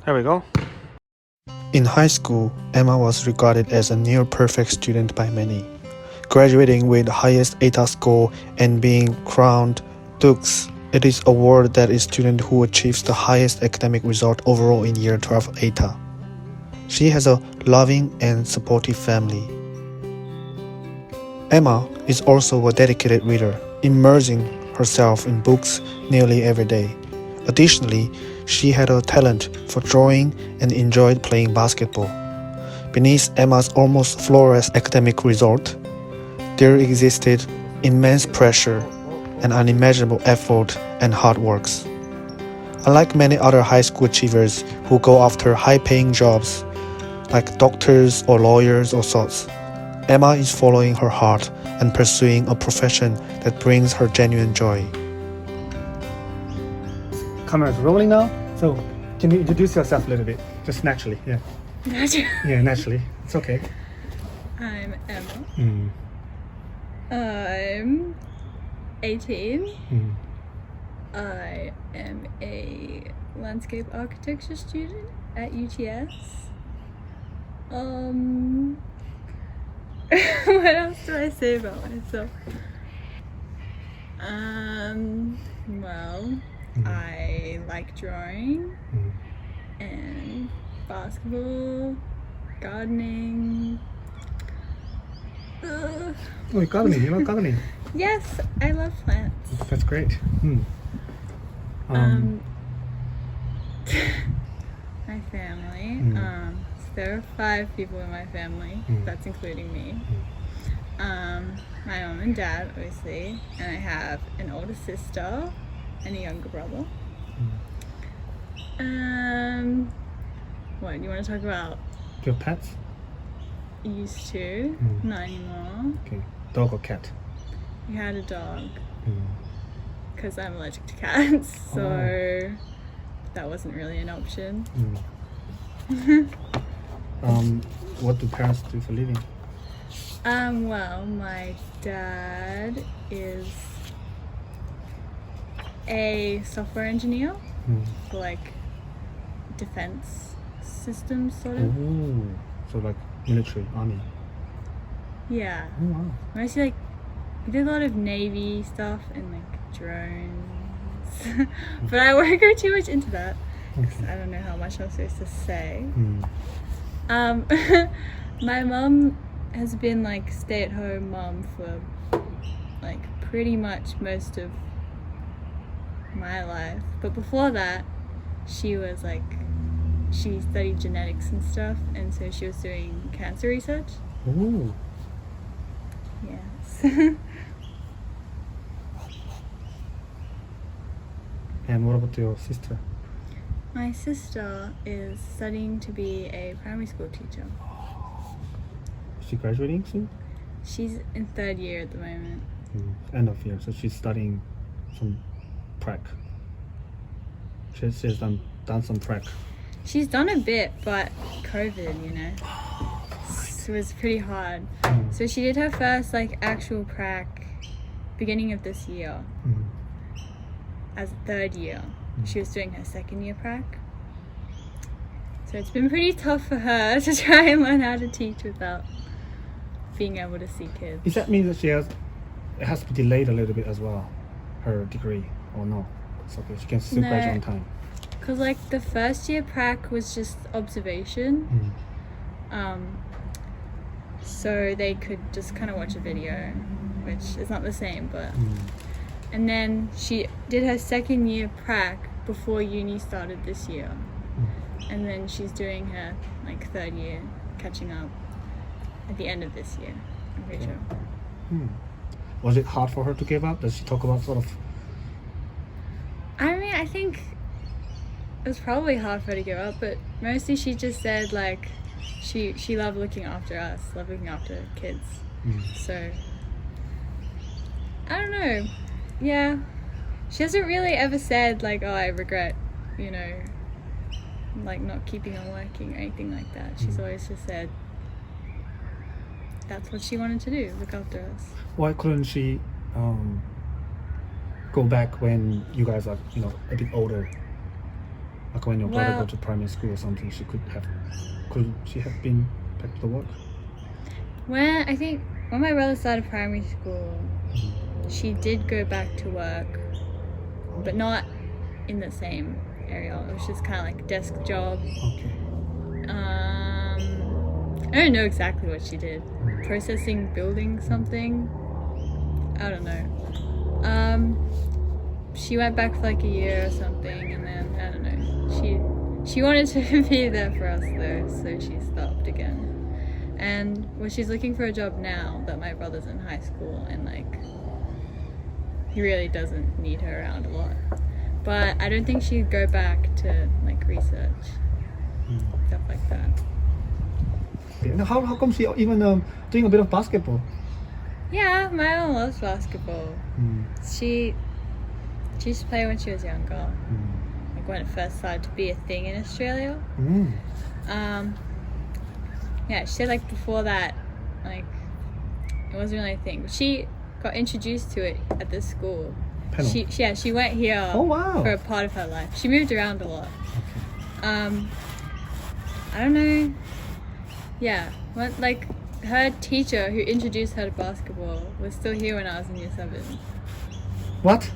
There we go. In high school, Emma was regarded as a near-perfect student by many, graduating with the highest ATAR score and being crowned Dux. It is an award that is student who achieves the highest academic result overall in year 12 ATAR. She has a loving and supportive family. Emma is also a dedicated reader, immersing herself in books nearly every day. Additionally, she had a talent for drawing and enjoyed playing basketball. Beneath Emma's almost flawless academic result, there existed immense pressure and unimaginable effort and hard works. Unlike many other high school achievers who go after high-paying jobs like doctors or lawyers or sorts, Emma is following her heart and pursuing a profession that brings her genuine joy. Camera's rolling now. So, can you introduce yourself a little bit? Just naturally, yeah. Yeah, naturally. It's okay. I'm Emma. I'm 18. I am a landscape architecture student at UTS. What else do I say about myself? Well, I like drawing and basketball, gardening. Oh, gardening. You love gardening? Yes, I love plants. That's great. My family. So there are 5 people in my family. That's including me. My mom and dad, obviously, and I have an older sister and a younger brother. What do you want to talk about? Do you have pets? Used to, not anymore. Okay. Dog or cat? We had a dog because I'm allergic to cats, so that wasn't really an option. What do parents do for a living? Well, my dad is a software engineer for like defense systems, sort of. Oh, so like military, army. Yeah. Oh wow. Mostly like we did a lot of Navy stuff and like drones. But I won't go too much into that because I don't know how much I'm supposed to say. My mum has been like stay-at-home mum for like pretty much most of my life. But before that, she studied genetics and stuff, and so she was doing cancer research. Oh. Yes. And what about your sister? My sister is studying to be a primary school teacher. Is she graduating soon? She's in 3rd year at the moment. End of year, so she's studying some prac. She's done some prac. She's done a bit, but COVID, you know, it was pretty hard. So she did her first like actual prac beginning of this year as a 3rd year. She was doing her 2nd year prac. So it's been pretty tough for her to try and learn how to teach without being able to see kids. Does that mean that it has to be delayed a little bit as well, her degree, or no? It's okay, she can still graduate on time. Because like the 1st year prac was just observation. So they could just kind of watch a video, which is not the same, but and then she did her 2nd year prac before uni started this year, and then she's doing her like 3rd year catching up at the end of this year, I'm pretty sure. Was it hard for her to give up? Does she talk about sort of? I mean, I think it was probably hard for her to give up, but mostly she just said like she loved looking after us, loved looking after kids. So I don't know. Yeah, she hasn't really ever said like, oh, I regret, you know, like not keeping on working or anything like that. She's always just said that's what she wanted to do, look after us. Why couldn't she go back when you guys are, you know, a bit older Like when your brother Well- go to primary school or something, could she have been back to the work? When my brother started primary school, she did go back to work, but not in the same area. It was just kind of like a desk job. Okay. I don't know exactly what she did. Processing, building something. I don't know. She went back for like a year or something, and then I don't know. She wanted to be there for us though, so she stopped again. And well, she's looking for a job now that my brother's in high school, and like he really doesn't need her around a lot. But I don't think she'd go back to like research, stuff like that. Okay. Now, how come she even doing a bit of basketball? Yeah, my mom loves basketball. She used to play when she was younger, like when it first started to be a thing in Australia. Yeah, she said like before that, like it wasn't really a thing. But she got introduced to it at this school. Penno. She went here Oh, wow. for a part of her life. She moved around a lot. Okay. I don't know. Yeah, like her teacher who introduced her to basketball was still here when I was in year 7. What?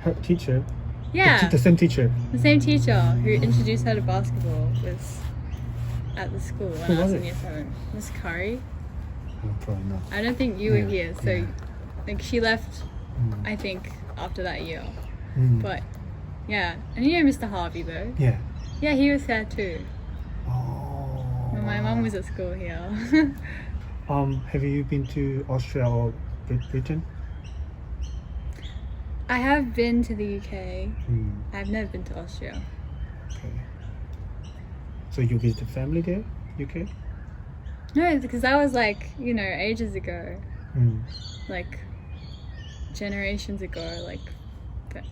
Her teacher? Yeah, The same teacher? the same teacher who introduced her to basketball was at the school when Who I was was in it? year 7. Miss Curry. Oh, probably not. I don't think you were here, so yeah. like she left, I think, after that year. Mm. But yeah, and you know Mr. Harvey though. Yeah. Yeah, he was there too. Oh. When my mum was at school here. Have you been to Austria or Britain? I have been to the UK. Mm. I've never been to Austria. Okay. So you visited family there, UK? No, because that was like, you know, ages ago. Mm. Like generations ago, like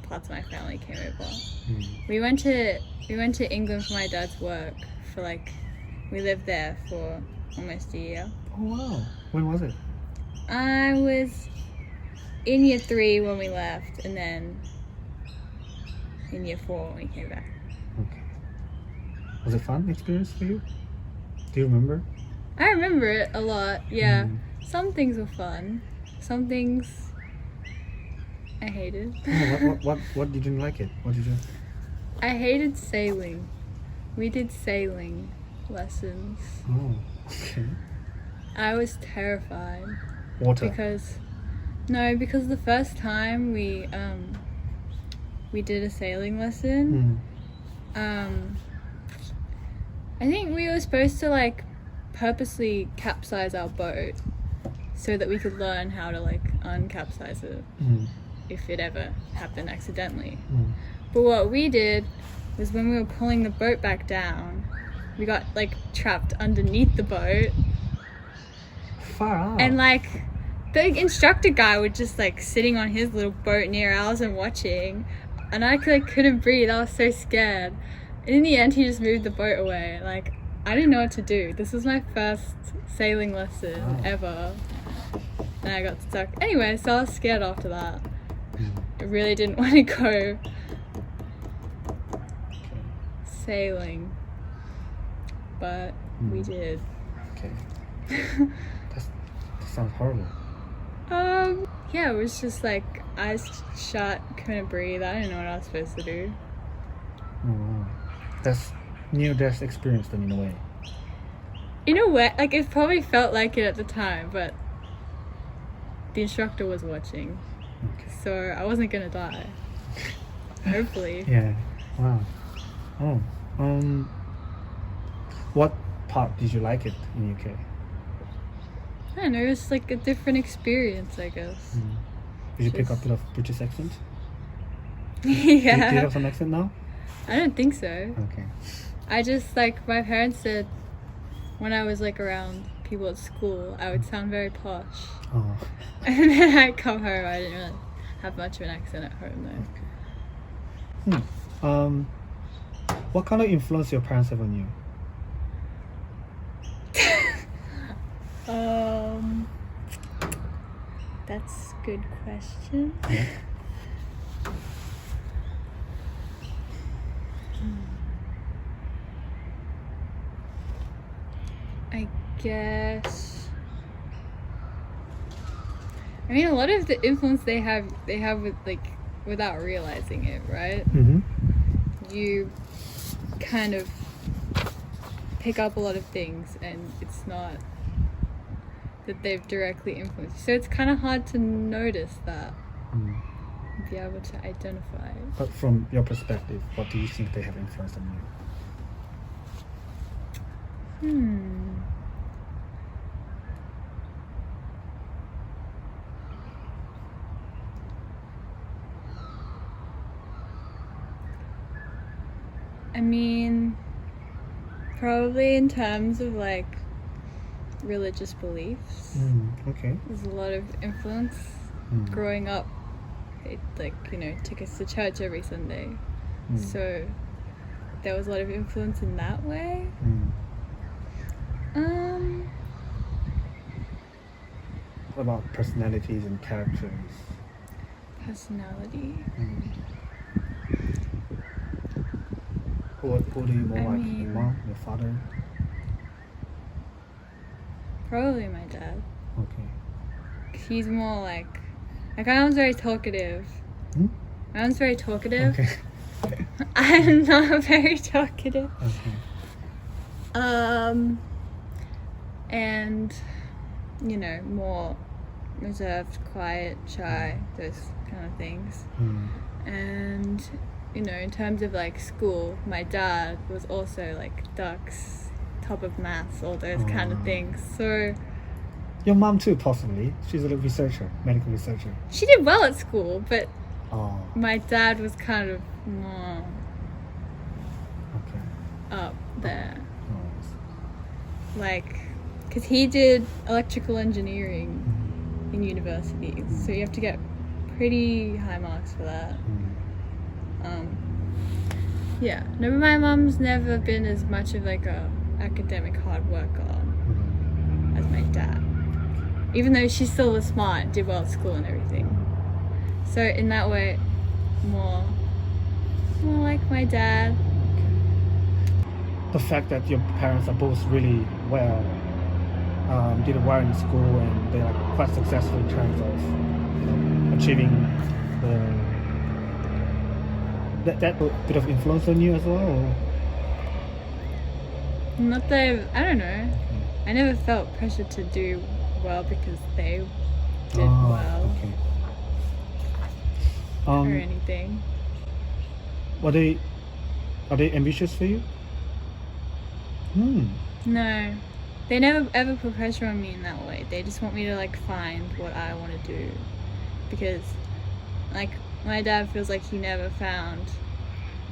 parts of my family came over. Mm. We went to England for my dad's work for like, we lived there for almost a year. Oh wow. When was it? I was in year 3 when we left, and then in year 4 when we came back. Okay. Was it a fun experience for you? Do you remember? I remember it a lot, yeah. Mm. Some things were fun. Some things I hated. Oh, what did you like it? What did you? I hated sailing. We did sailing lessons. Oh, okay. I was terrified Water. because the first time we did a sailing lesson, Mm. I think we were supposed to like purposely capsize our boat so that we could learn how to like uncapsize it Mm. if it ever happened accidentally. Mm. But what we did was when we were pulling the boat back down, we got like trapped underneath the boat, Far out. and like the instructor guy was just like sitting on his little boat near ours and watching, and I like couldn't breathe. I was so scared. And in the end, he just moved the boat away. Like, I didn't know what to do. This was my first sailing lesson ever, and I got stuck. Anyway, so I was scared after that. I really didn't want to go sailing, but we did. Okay. That sounds horrible. Yeah, it was just like eyes shut, couldn't breathe. I didn't know what I was supposed to do. Oh wow. That's near-death experience then in a way. In a way, like it probably felt like it at the time, but the instructor was watching, Okay. so I wasn't gonna die. Hopefully. Yeah. Wow. Oh. What part did you like it in UK? I don't know, it's like a different experience, I guess. Did you pick up Just- a bit of British accent? Do you Yeah. have some accent now? I don't think so. Okay. I just like my parents said when I was like around people at school, I would sound very posh. Oh. And then I come home, I didn't really have much of an accent at home though. What kind of influence your parents have on you? That's a good question. guess. I mean, a lot of the influence they have with like without realizing it, right? Mm-hmm. You kind of pick up a lot of things, and it's not that they've directly influenced you. So it's kind of hard to notice that. Mm. Be able to identify it. But from your perspective, what do you think they have influenced on you? I mean, probably in terms of like religious beliefs. Okay. There's a lot of influence. Growing up, it took us to church every Sunday. So there was a lot of influence in that way. What about personalities and characters? Personality. Who do you more I like? mean- Your mom, your father? Probably my dad. Okay. He's more like my mom's very talkative. Hmm? My mom's very talkative. Okay. I'm not very talkative. Okay. And more reserved, quiet, shy, those kind of things. And in terms of like school, my dad was also like ducks, top of maths, all those kind of things. So Your mom too, possibly. She's a researcher, medical researcher. she did well at school, but Oh, my dad was kind of more okay. up there. Oh, Like, because he did electrical engineering in university, so you have to get pretty high marks for that. Yeah, no, but my mom's never been as much of like a academic hard worker as my dad, even though she still was smart, did well at school and everything. So in that way, more like my dad. the fact that your parents are both really well, did well in school, and they're like quite successful in terms of achieving that bit of influence on you as well. Or? Not that I don't know. I never felt pressure to do well because they did well Okay. or anything. Are they ambitious for you? No, they never ever put pressure on me in that way. They just want me to like find what I want to do, because like my dad feels like he never found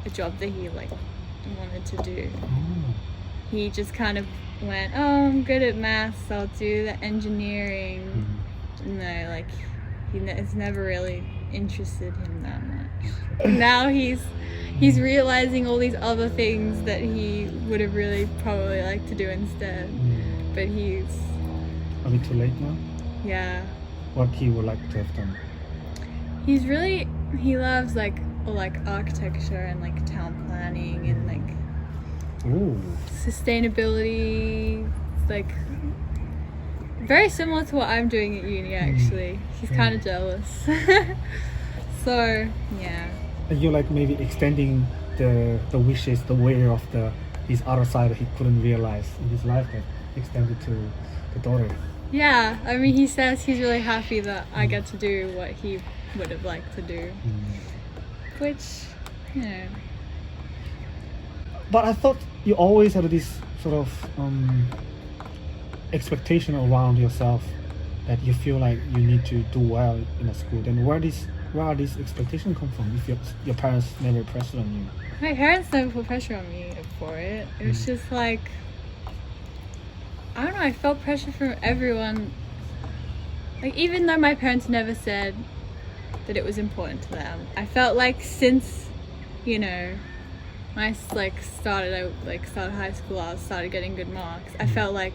a job that he like wanted to do. He just kind of went, oh, I'm good at maths, I'll do the engineering. No, like it's never really interested him that much. Now he's realizing all these other things that he would have really probably liked to do instead. But he's Are we too late now? yeah. What he would like to have done? He loves like architecture and like town planning and like Ooh. sustainability, like very similar to what I'm doing at uni actually. He's kind of jealous. So yeah. And you're like maybe extending the wishes, the way of his other side that he couldn't realize in his life, that extended to the daughter. Yeah, I mean, he says he's really happy that I get to do what he would have liked to do, which, But I thought you always had this sort of expectation around yourself that you feel like you need to do well in a school. Then where are these expectations come from if your parents never pressed on you? my parents never put pressure on me for it. It was just like, I don't know, I felt pressure from everyone. Like, even though my parents never said that it was important to them, I felt like since, when I started high school, I started getting good marks. I felt like,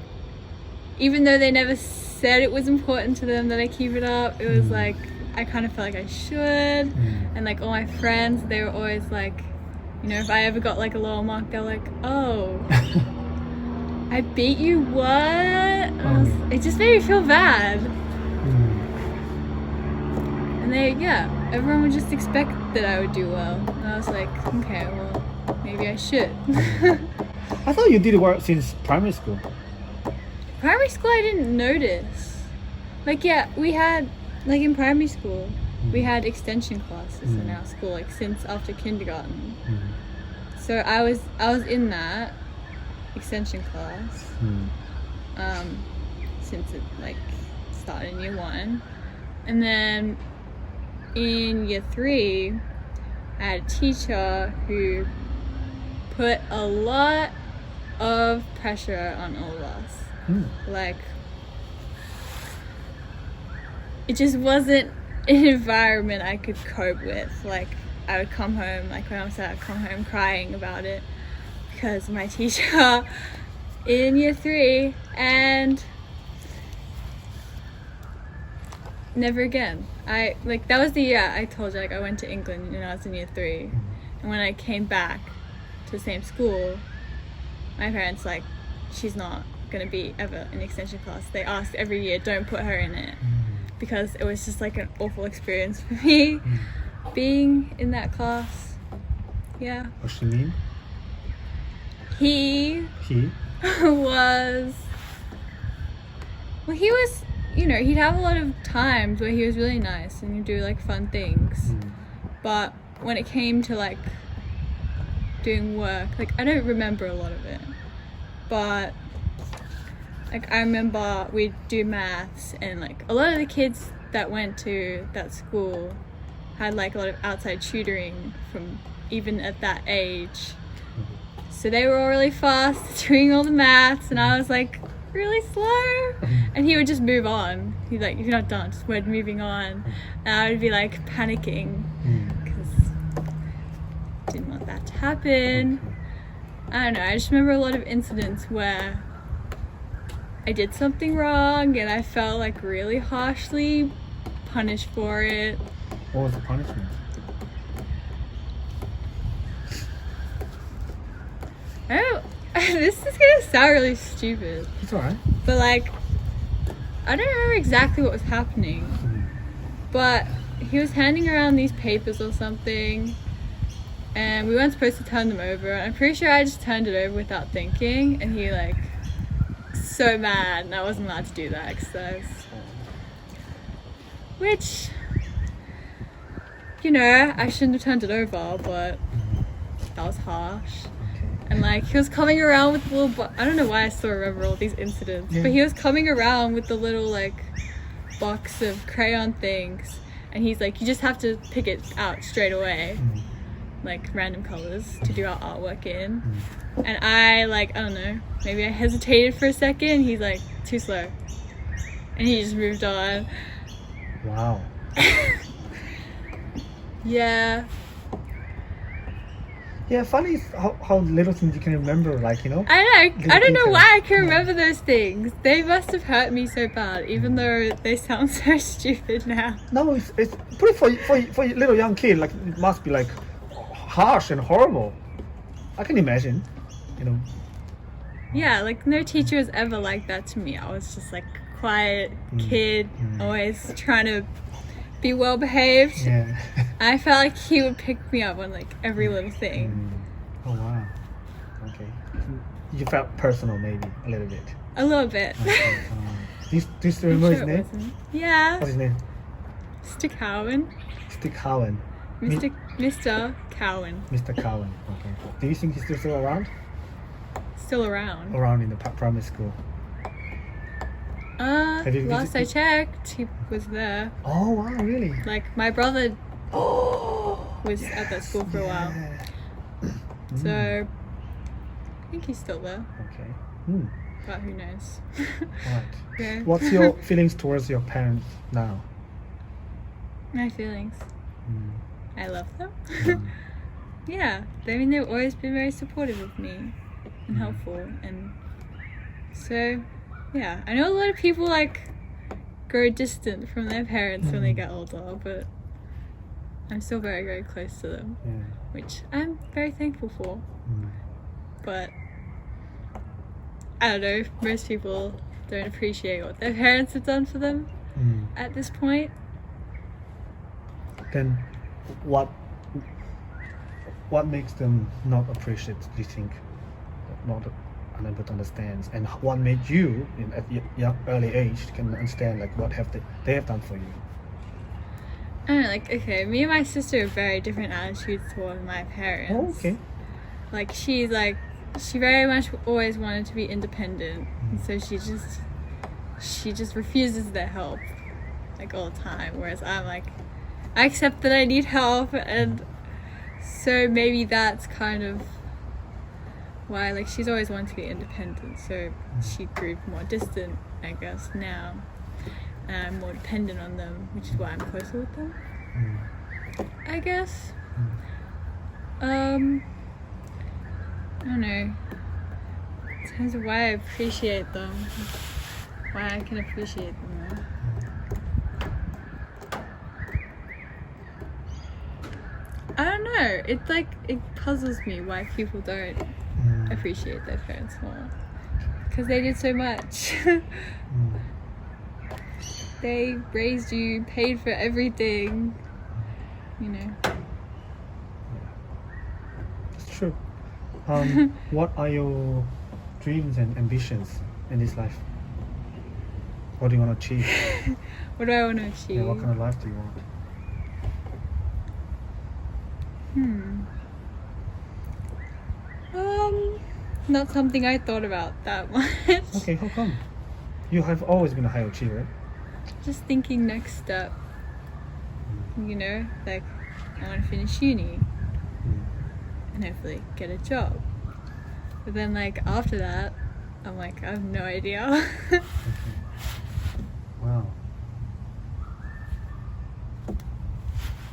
even though they never said it was important to them that I keep it up, it was like, I kind of felt like I should. And like all my friends, they were always like, if I ever got like a lower mark, they're like, oh, I beat you, what? It just made me feel bad. And everyone would just expect that I would do well. And I was like, okay, well, maybe I should. I thought you did well since primary school. Primary school, I didn't notice. Like, we had, like in primary school, we had extension classes in our school, like since after kindergarten. So I was in that extension class since it like started in year 1, and then in year 3 I had a teacher who put a lot of pressure on all of us. Like, it just wasn't an environment I could cope with. Like, I would come home, like when I was I'd come home crying about it because my teacher in year 3, and never again. That was the year I told you, like, I went to England when I was in year 3, and when I came back to the same school, my parents like, she's not gonna be ever in extension class. They asked every year, don't put her in it, because it was just like an awful experience for me being in that class. Yeah. What's she mean? He was, well, he was, you know, he'd have a lot of times where he was really nice and he'd do like fun things, but when it came to like doing work, like I don't remember a lot of it, but like I remember we'd do maths, and like a lot of the kids that went to that school had like a lot of outside tutoring from even at that age, so they were all really fast doing all the maths, and I was like really slow, and he would just move on. He'd like, if you're not done, just we're moving on, and I would be like panicking because I didn't want that to happen. I don't know, I just remember a lot of incidents where I did something wrong and I felt like really harshly punished for it. What was the punishment? Oh, this is gonna sound really stupid. It's alright. But like, I don't remember exactly what was happening, but he was handing around these papers or something, and we weren't supposed to turn them over. I'm pretty sure I just turned it over without thinking, and he like, so mad, and I wasn't allowed to do that exercise. Which, you know, I shouldn't have turned it over, but that was harsh. And like, he was coming around with the little I don't know why I still remember all these incidents, but he was coming around with the little like box of crayon things, and he's like, you just have to pick it out straight away, like random colors to do our artwork in. And I like, I don't know, maybe I hesitated for a second, and he's like, too slow, and he just moved on. Wow. Yeah. Yeah, funny is how little things you can remember, like, you know? I don't know why I can remember those things. They must have hurt me so bad, even though they sound so stupid now. No, it's pretty for a little young kid, like, it must be like harsh and horrible. I can imagine, you know. Yeah, like no teacher was ever like that to me. I was just like quiet kid, always trying to be well behaved. Yeah. I felt like he would pick me up on like every little thing. Oh wow. Okay. You felt personal, maybe a little bit. A little bit. Do you still remember his name? Wasn't. Yeah. What's his name? Mr. Cowan. Stick Cowan. Mr. Cowan. Mr. Cowan. Okay. Do you think he's still around? Still around. Around in the primary school. Last I checked, he was there. Oh wow, really? Like my brother was at that school for a while. So I think he's still there. Okay. But who knows? Right. Yeah. What's your feelings towards your parents now? My feelings. I love them. Yeah. I mean, they've always been very supportive of me and helpful, and so yeah. I know a lot of people like grow distant from their parents when they get older, but I'm still very, very close to them, which I'm very thankful for. But I don't know, most people don't appreciate what their parents have done for them at this point. Then what makes them not appreciate, do you think? Not unable to understand, and what made you at young early age can understand like what have they have done for you? I don't know, like, okay, me and my sister have very different attitudes toward my parents. Oh, okay. Like, she very much always wanted to be independent, and so she just refuses their help, like, all the time, whereas I'm like, I accept that I need help, and so maybe that's kind of why, like, she's always wanted to be independent, so she grew more distant, I guess, now. And I'm more dependent on them, which is why I'm closer with them, I guess. I don't know. In terms of why I appreciate them, why I can appreciate them more. I don't know. It's like, it puzzles me why people don't appreciate their parents more. Because they did so much. They raised you, paid for everything, you know. It's true. What are your dreams and ambitions in this life? What do you want to achieve? What do I want to achieve? Yeah, what kind of life do you want? Not something I thought about that much. Okay, how come? You have always been a high achiever. Just thinking next step. You know, like, I want to finish uni and hopefully get a job. But then, like, after that, I'm like, I have no idea. Wow.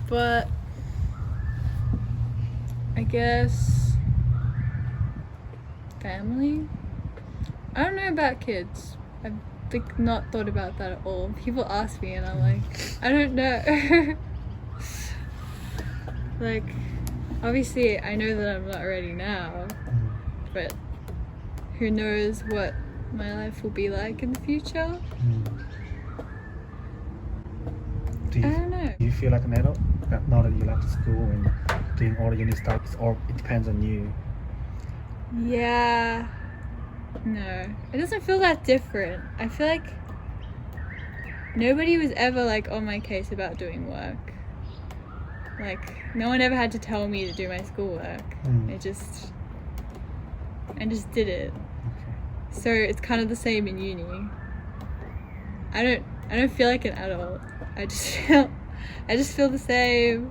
But I guess family. I don't know about kids. I've like not thought about that at all. People ask me and I'm like, I don't know. Like, obviously I know that I'm not ready now, but who knows what my life will be like in the future. I don't know. Do you feel like an adult now that you left school and doing all the uni stuff, or it depends on you? Yeah. No. It doesn't feel that different. I feel like nobody was ever like on my case about doing work. Like, no one ever had to tell me to do my schoolwork. I just did it. Okay. So it's kind of the same in uni. I don't feel like an adult. I just feel the same.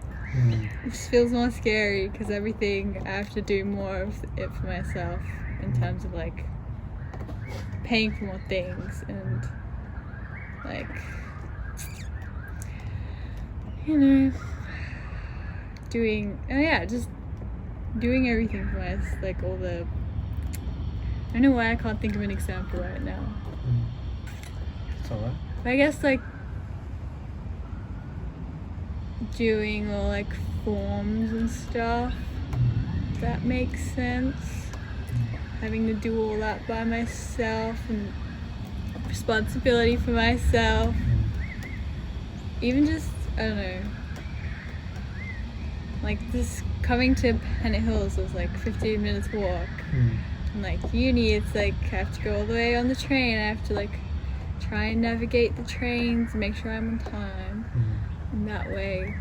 It just feels more scary because everything I have to do more of it for myself in terms of like paying for more things and like, you know, just doing everything for myself, like all the, I don't know why I can't think of an example right now. It's alright. But I guess like doing all like forms and stuff, that makes sense. Having to do all that by myself and responsibility for myself. Even just, I don't know, like this coming to Penno Hills was like 15 minutes walk. And like uni, it's like I have to go all the way on the train. I have to like try and navigate the trains, make sure I'm on time. And that way,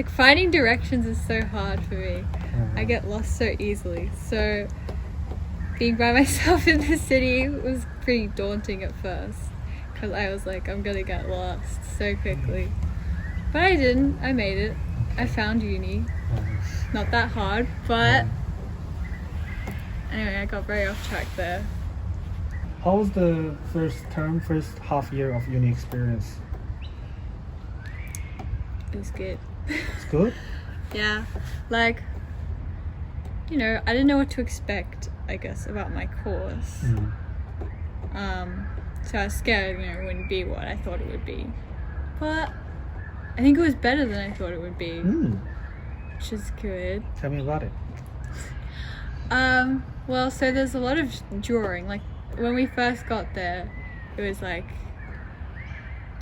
finding directions is so hard for me. I get lost so easily. So being by myself in the city was pretty daunting at first because I was like, I'm gonna get lost so quickly. But I didn't. I made it. I found uni. Not that hard, but anyway, I got very off track there. How was the first half year of uni experience? It was good. It's good? Yeah, like, you know, I didn't know what to expect, I guess, about my course. So I was scared, you know, it wouldn't be what I thought it would be. But I think it was better than I thought it would be, which is good. Tell me about it. Well, so there's a lot of drawing. Like when we first got there, it was like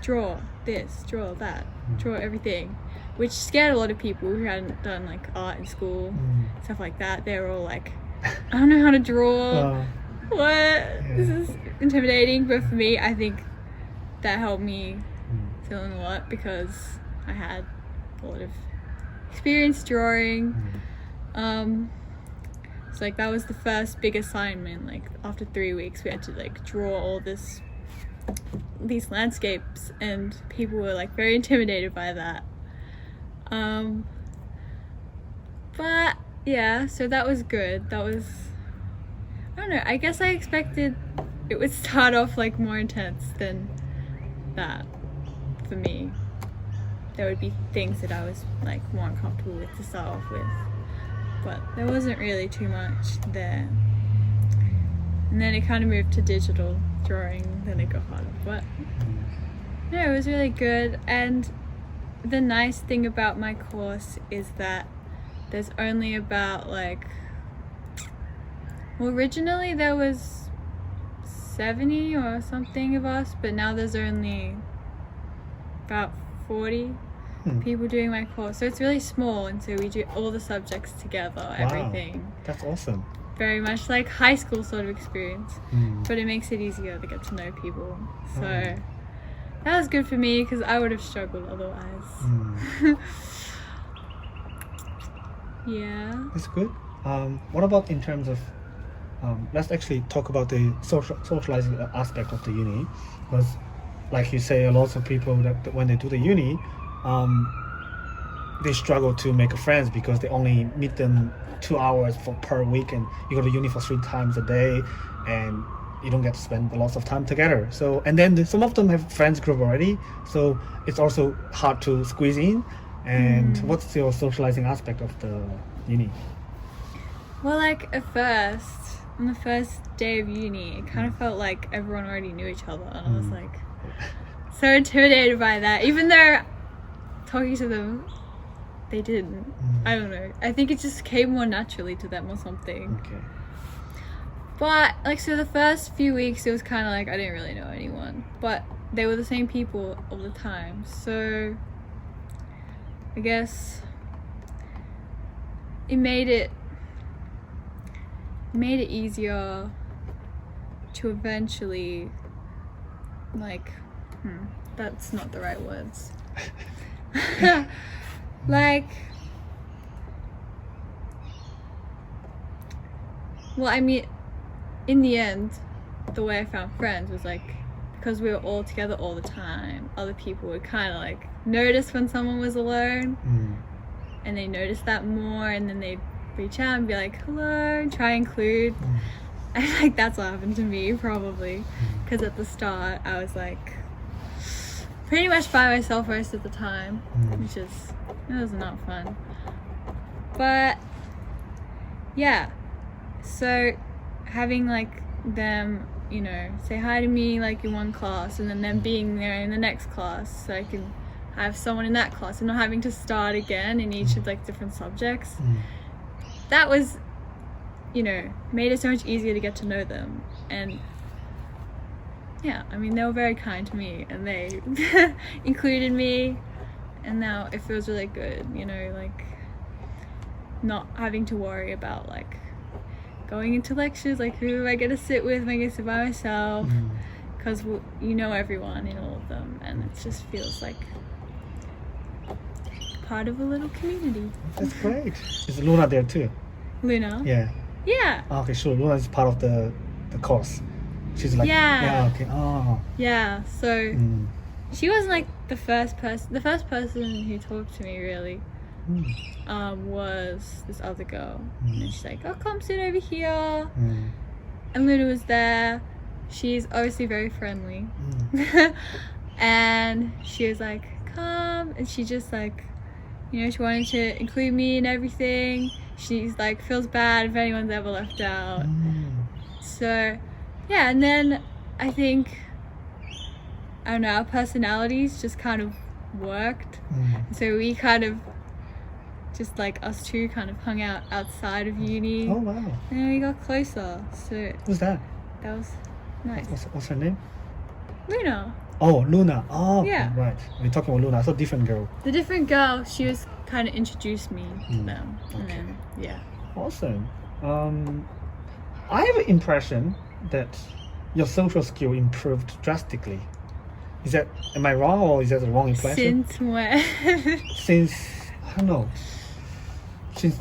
draw this, draw that, draw everything, which scared a lot of people who hadn't done like art in school, stuff like that. They were all like, I don't know how to draw. This is intimidating. But for me, I think that helped me feel in a lot because I had a lot of experience drawing. So like that was the first big assignment. Like after 3 weeks we had to like draw all these landscapes, and people were like very intimidated by that. But yeah, so that was good. That was, I don't know, I guess I expected it would start off like more intense than that. For me, there would be things that I was like more uncomfortable with to start off with, but there wasn't really too much there. And then it kind of moved to digital drawing, then it got harder. But no, it was really good. And the nice thing about my course is that there's only about like, well, originally there was 70 or something of us, but now there's only about 40 people doing my course. So it's really small, and so we do all the subjects together, everything. That's awesome. Very much like high school sort of experience, but it makes it easier to get to know people. So that was good for me because I would have struggled otherwise. Yeah. It's good. What about in terms of, let's actually talk about the socializing aspect of the uni, because like you say, a lot of people that when they do the uni, they struggle to make friends because they only meet them 2 hours per week, and you go to uni for 3 times a day, and you don't get to spend lots of time together. So, and then some of them have friends group already, so it's also hard to squeeze in. And what's your socializing aspect of the uni? Well, like at first, on the first day of uni, it kind of felt like everyone already knew each other, and I was like so intimidated by that, even though talking to them, they didn't. I don't know. I think it just came more naturally to them or something. Okay. But like, so the first few weeks, it was kind of like I didn't really know anyone, but they were the same people all the time. So I guess it made it easier to eventually, like, that's not the right words. Like, well, I mean, in the end, the way I found friends was like, because we were all together all the time, other people would kind of like notice when someone was alone, and they noticed that more, and then they'd reach out and be like, hello, and try and include. And like that's what happened to me probably, because at the start I was like pretty much by myself most of the time, which is, it was not fun. But yeah, so having like them, you know, say hi to me like in one class, and then them being there in the next class, so I can have someone in that class and not having to start again in each of like different subjects. That was, you know, made it so much easier to get to know them. And yeah, I mean, they were very kind to me, and they included me, and now it feels really good, you know, like not having to worry about like going into lectures, like who am I gonna sit with, am I gonna sit by myself, because you know everyone in all of them, and it just feels like part of a little community. That's great. Is Luna there too? Luna? Yeah. Okay, sure. Luna is part of the course. She's like, yeah, okay. Oh. Yeah, so she wasn't like the first person. The first person who talked to me really was this other girl. And she's like, oh, come sit over here. And Luna was there. She's obviously very friendly. And she was like, come. And she just like, you know, she wanted to include me in everything. She's like, feels bad if anyone's ever left out. So yeah, and then I think, I don't know, our personalities just kind of worked. So we kind of just like us two kind of hung out outside of uni. Oh wow. And then we got closer. So Who's that? that was nice. What's her name? Luna. Oh, Luna. Oh, okay, Yeah. right. We're talking about Luna. So different girl. The different girl, she was kind of introduced me to them. And okay. then, yeah. Awesome. I have an impression that your social skill improved drastically. Am I wrong, or is that the wrong impression? Since when? Since, I don't know, since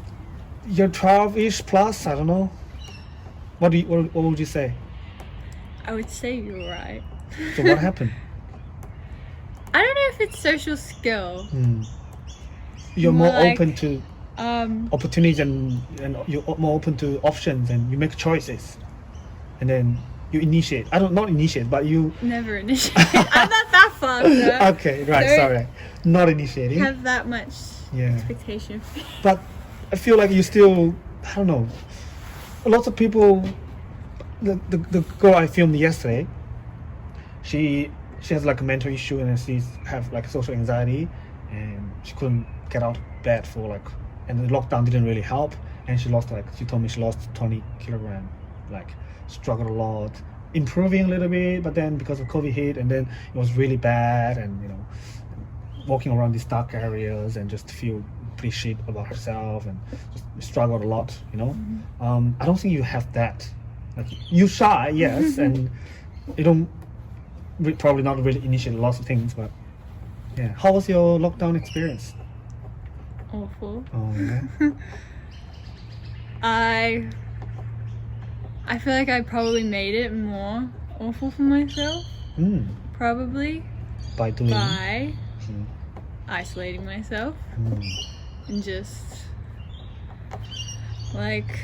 you're 12-ish plus, I don't know. What would you say? I would say you're right. So what happened? I don't know if it's social skill. You're More more like, open to opportunities, and you're more open to options, and you make choices, and then you initiate. Not initiate, but you. Never initiate. I'm not that far. So Okay, right. Don't Sorry, not initiating. have that much Yeah. expectation. But I feel like you still. I don't know. Lots of people. The girl I filmed yesterday. She has like a mental issue, and she's have like social anxiety, and she couldn't get out of bed for like, and the lockdown didn't really help, and she told me she lost 20 kilograms, like struggled a lot, improving a little bit, but then because of COVID hit, and then it was really bad, and walking around these dark areas and just feel pretty shit about herself, and just struggled a lot, I don't think you have that. Like, you shy, yes, and you don't probably not really initiate lots of things, but yeah. How was your lockdown experience? Awful. Oh yeah. I feel like I probably made it more awful for myself. Probably By doing. by isolating myself and just like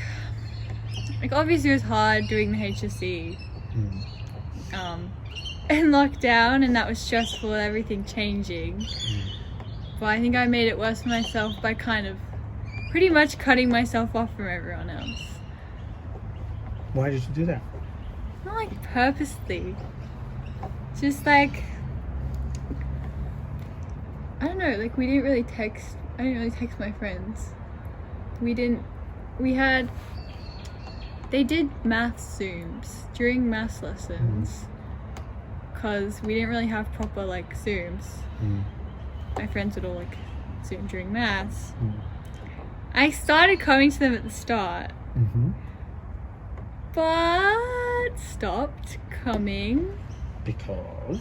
obviously it was hard doing the HSC in lockdown, and that was stressful, everything changing. But I think I made it worse for myself by kind of pretty much cutting myself off from everyone else. Why did you do that? Not like purposely. Just like, I don't know, like I didn't really text my friends. They did math Zooms during maths lessons because we didn't really have proper like Zooms. My friends would all like Zoom during maths. I started coming to them at the start, but stopped coming because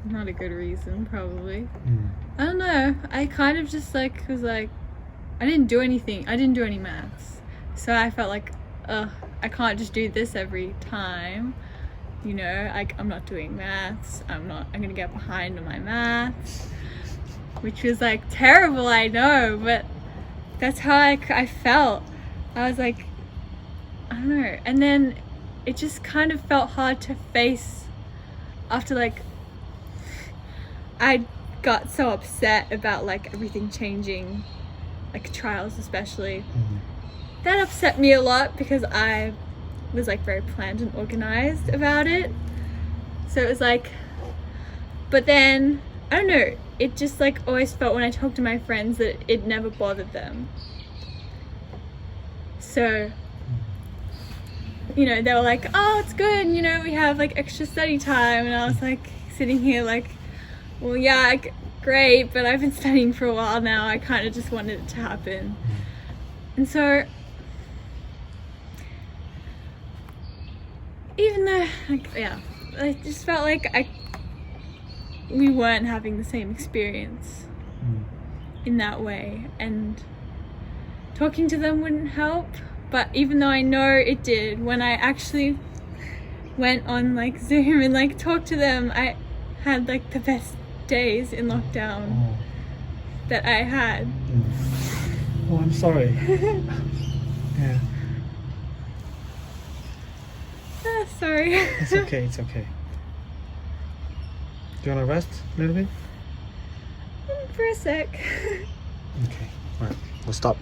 not a good reason, probably. I don't know. I kind of just like was like, I didn't do anything. I didn't do any maths, so I felt like, I can't just do this every time. I'm not doing maths. I'm gonna get behind on my maths, which was like terrible, I know, but that's how I felt. I was like, I don't know. And then it just kind of felt hard to face after like I got so upset about like everything changing, like trials especially. That upset me a lot because I was like very planned and organized about it. So it was like, but then I don't know, it just like always felt when I talked to my friends that it never bothered them. So they were like, oh, it's good, we have like extra study time, and I was like sitting here like, well, yeah, great, but I've been studying for a while now. I kind of just wanted it to happen. And so even though I just felt like we weren't having the same experience in that way, and talking to them wouldn't help. But even though I know it did, when I actually went on like Zoom and like talked to them, I had like the best days in lockdown that I had. Oh, I'm sorry. Yeah. Sorry. It's okay. Do you want to rest a little bit? For a sec. Okay. All right. We'll stop.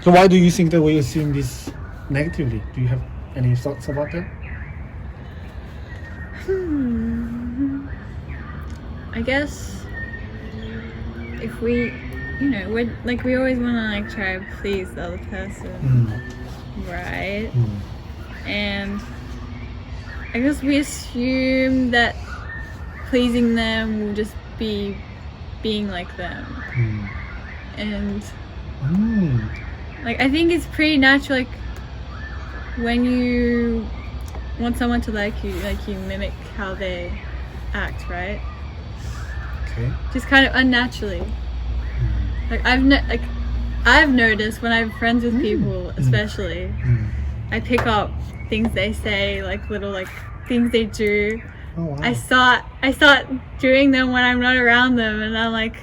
So why do you think that we assume this negatively? Do you have any thoughts about that? I guess if we, you know, we're like, we always want to like try to please the other person, right? And I guess we assume that pleasing them will just be being like them. And like, I think it's pretty natural, like when you want someone to like you mimic how they act, right? Okay. Just kind of unnaturally. Like I've noticed when I'm friends with people, especially, I pick up things they say, like little like things they do. Oh wow. I start doing them when I'm not around them, and I'm like,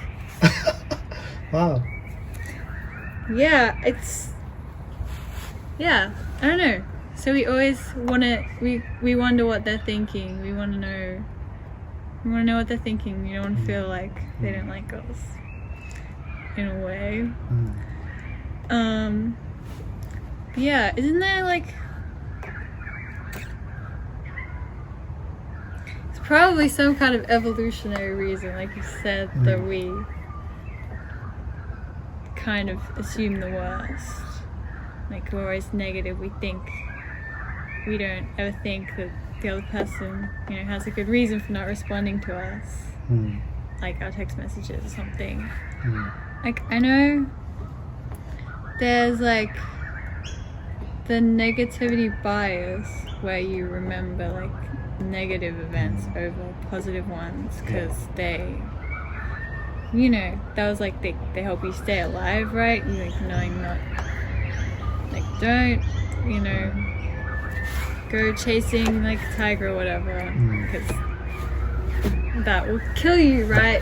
wow. yeah, I don't know. So we always we wonder what they're thinking. We want to know what they're thinking. You don't want to feel like they don't like us, in a way. Yeah, isn't there like, it's probably some kind of evolutionary reason, like you said, that we kind of assume the worst. Like, we're always negative. We don't ever think that the other person, you know, has a good reason for not responding to us, like our text messages or something. Like, I know there's like the negativity bias where you remember like negative events over positive ones because they, you know, that was like they help you stay alive, right? You like knowing not, like, don't, you know, go chasing like a tiger or whatever, because that will kill you, right?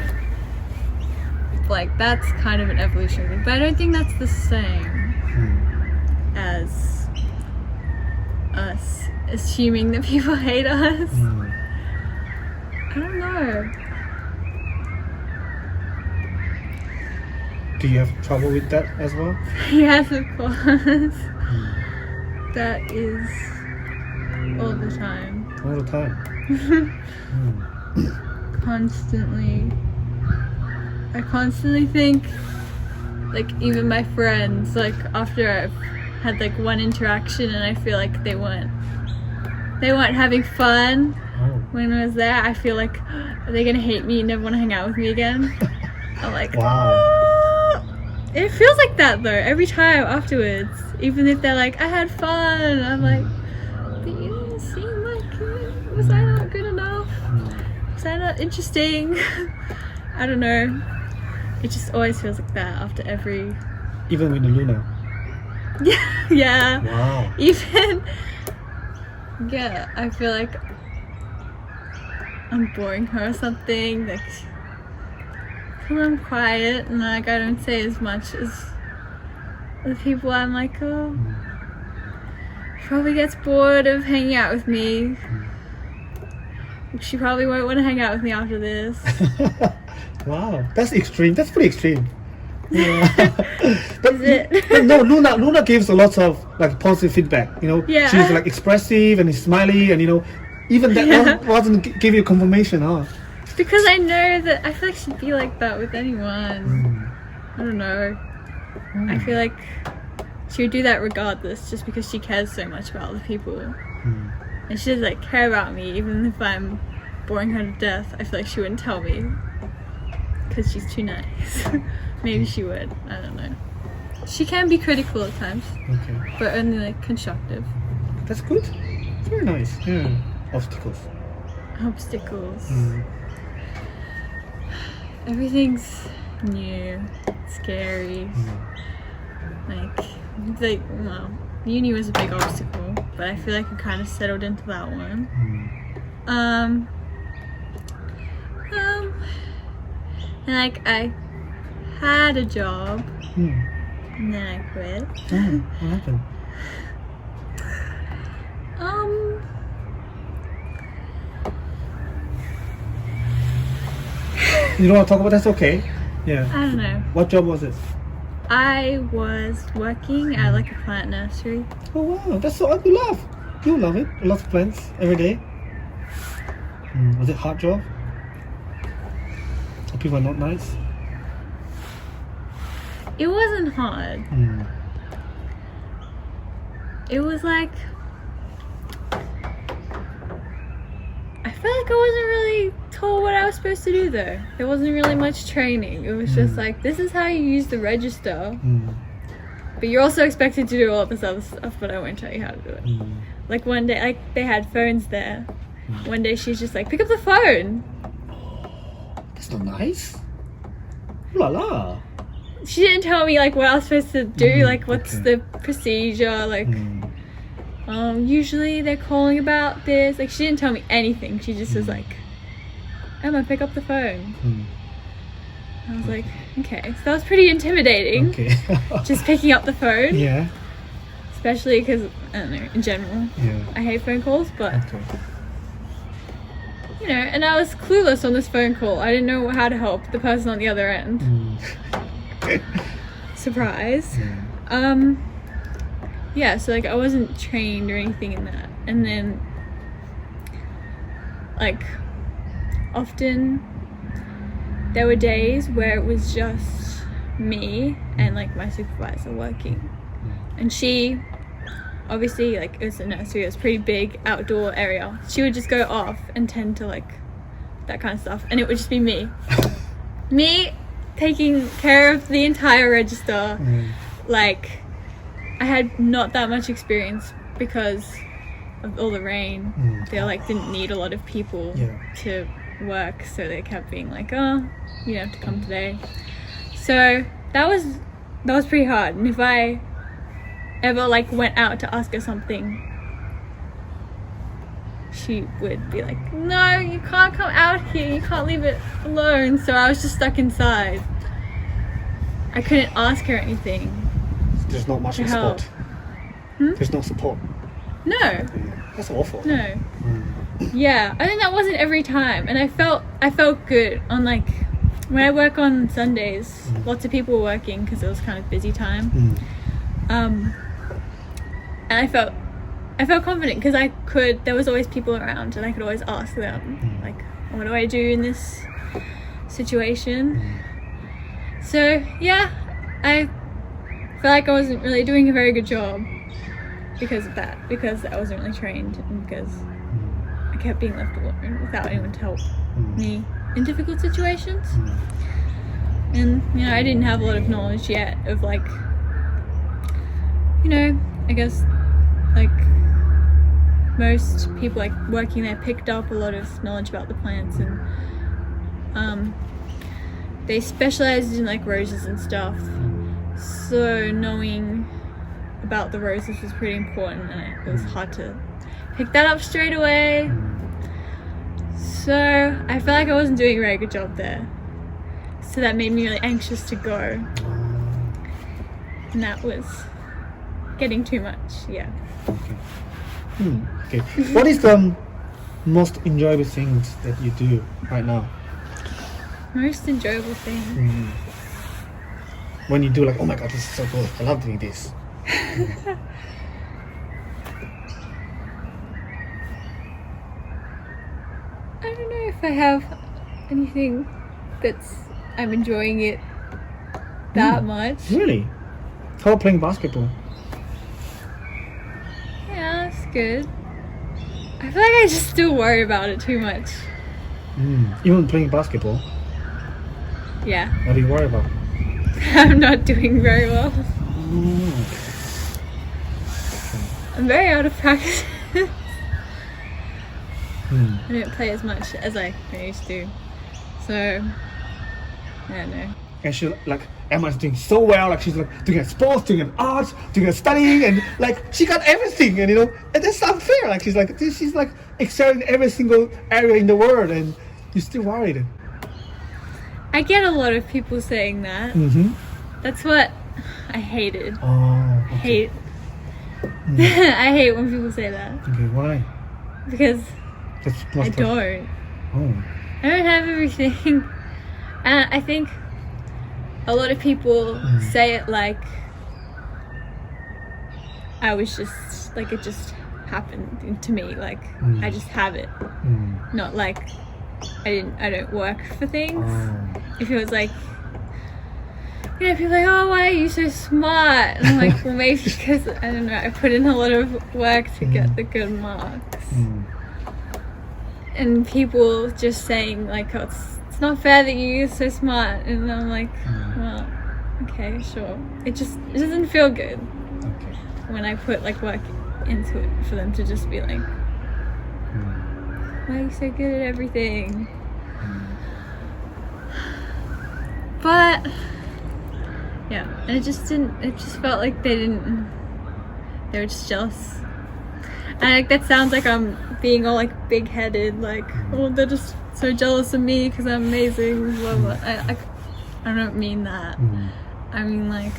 Like, that's kind of an evolutionary thing, but I don't think that's the same as us assuming that people hate us. I don't know. Do you have trouble with that as well? Yes, of course. That is all the time. All the time. Constantly. I constantly think, like, even my friends, like, after I've had like one interaction and I feel like they weren't having fun when I was there, I feel like, are they gonna hate me and never want to hang out with me again? I'm like, wow. It feels like that though, every time afterwards. Even if they're like, I had fun, I'm like, but you didn't seem like it. Was I not good enough? Was I not interesting? I don't know. It just always feels like that after every... Even with the Luna? Yeah. Wow. Even... Yeah, I feel like I'm boring her or something. Like, because I'm quiet and like I don't say as much as the people I'm like, oh, probably gets bored of hanging out with me. She probably won't want to hang out with me after this. Wow, that's extreme. That's pretty extreme. Yeah. but, Is it? But no, Luna gives a lot of like positive feedback. You know, Yeah. she's like expressive and smiley, and you know, even that wasn't give you confirmation, huh? Because I know that I feel like she'd be like that with anyone. I don't know. I feel like she would do that regardless, just because she cares so much about other people. And she does like care about me, even if I'm boring her to death. I feel like she wouldn't tell me because she's too nice. Maybe she would. I don't know. She can be critical at times, but only like constructive. That's good. Very nice. Yeah. Obstacles. Everything's new, scary. Like, well, uni was a big obstacle, but I feel like I kind of settled into that one. And like I had a job, and then I quit. What happened? You don't want to talk about that? That's okay. Yeah. I don't know. What job was it? I was working at like a plant nursery. Oh wow, that's so you love it. Lots of plants every day. Was it hard job? Or people are not nice? it wasn't hard. It was like, I felt like I wasn't really told what I was supposed to do though. There wasn't really much training. It was just like, this is how you use the register. But you're also expected to do all this other stuff, but I won't tell you how to do it. Like one day, like they had phones there. One day she's just like, pick up the phone. That's not nice. Ooh la la. She didn't tell me like what I was supposed to do, like what's the procedure, like usually they're calling about this. Like she didn't tell me anything. She just was like, Emma, pick up the phone. I was like, okay. So that was pretty intimidating. Okay. Just picking up the phone. Yeah. Especially because, I don't know, in general, I hate phone calls, but you know, and I was clueless on this phone call. I didn't know how to help the person on the other end. Surprise. Yeah, so like I wasn't trained or anything in that. And then like often there were days where it was just me and like my supervisor working. And she obviously, like, it was a nursery, it was a pretty big outdoor area. She would just go off and tend to like that kind of stuff, and it would just be me. Me taking care of the entire register. Like, I had not that much experience because of all the rain. They like didn't need a lot of people to work, so they kept being like, oh, you don't have to come today. So that was pretty hard. And if I ever like went out to ask her something, she would be like, no, you can't come out here, you can't leave it alone. So I was just stuck inside. I couldn't ask her anything. There's not much to help. support. There's no support. No. That's awful. No. Yeah, I think that wasn't every time, and I felt good on like when I work on Sundays. Lots of people were working because it was kind of busy time. And I felt confident because there was always people around and I could always ask them like, what do I do in this situation? So yeah, I feel like I wasn't really doing a very good job because of that, because I wasn't really trained and because I kept being left alone without anyone to help me in difficult situations. And you know, I didn't have a lot of knowledge yet of like, you know, I guess like most people like working there picked up a lot of knowledge about the plants, and they specialized in like roses and stuff, so knowing about the roses was pretty important, and it was hard to pick that up straight away. So I felt like I wasn't doing a very good job there, so that made me really anxious to go, and that was getting too much. Okay. What is the most enjoyable things that you do right now? Most enjoyable thing? When you do like, oh my god, this is so cool, I love doing this. I don't know if I have anything I'm enjoying it that much. Really? How about playing basketball? Yeah, that's good. I feel like I just still worry about it too much. Even playing basketball? Yeah. What do you worry about? I'm not doing very well. I'm very out of practice. I don't play as much as I used to. So, I don't know. And she like, Emma's doing so well, like she's like doing sports, doing arts, doing studying, and like she got everything, and you know, and that's unfair. Like she's like excelling in every single area in the world, and you're still worried. I get a lot of people saying that. That's what I hated. Oh, okay. I hate when people say that. Okay, why? Because I don't. Oh. I don't have everything. And I think a lot of people say it like I was just, like it just happened to me. Like I just have it. Not like I don't work for things. If it was like, you know, people are like, oh, why are you so smart? And I'm like, well, maybe because, I don't know, I put in a lot of work to get the good marks. And people just saying, like, oh, it's not fair that you're so smart. And I'm like, well, okay, sure. It doesn't feel good Okay. when I put, like, work into it for them to just be like, why are you so good at everything? But yeah, and it just felt like they were just jealous. And like, that sounds like I'm being all like big-headed, like, oh, they're just so jealous of me because I'm amazing, blah blah. I don't mean that. I mean, like,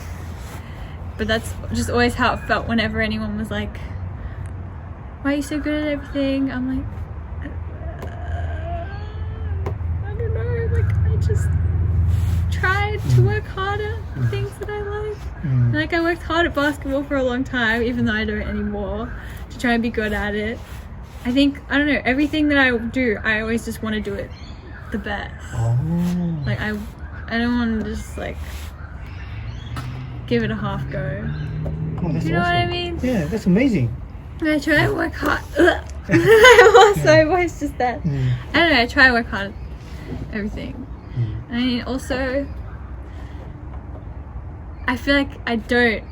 but that's just always how it felt whenever anyone was like, why are you so good at everything? I'm like, I don't know, like, I just tried to work harder at things that I like. Like, I worked hard at basketball for a long time, even though I don't anymore, to try and be good at it. I think, I don't know, everything that I do, I always just want to do it the best. Like, I don't want to just, like, give it a half go. That's You know what I awesome. mean? Yeah, that's amazing. I try to work hard. My voice just that. I don't know, I try to work hard at everything. I mean, also, I feel like I don't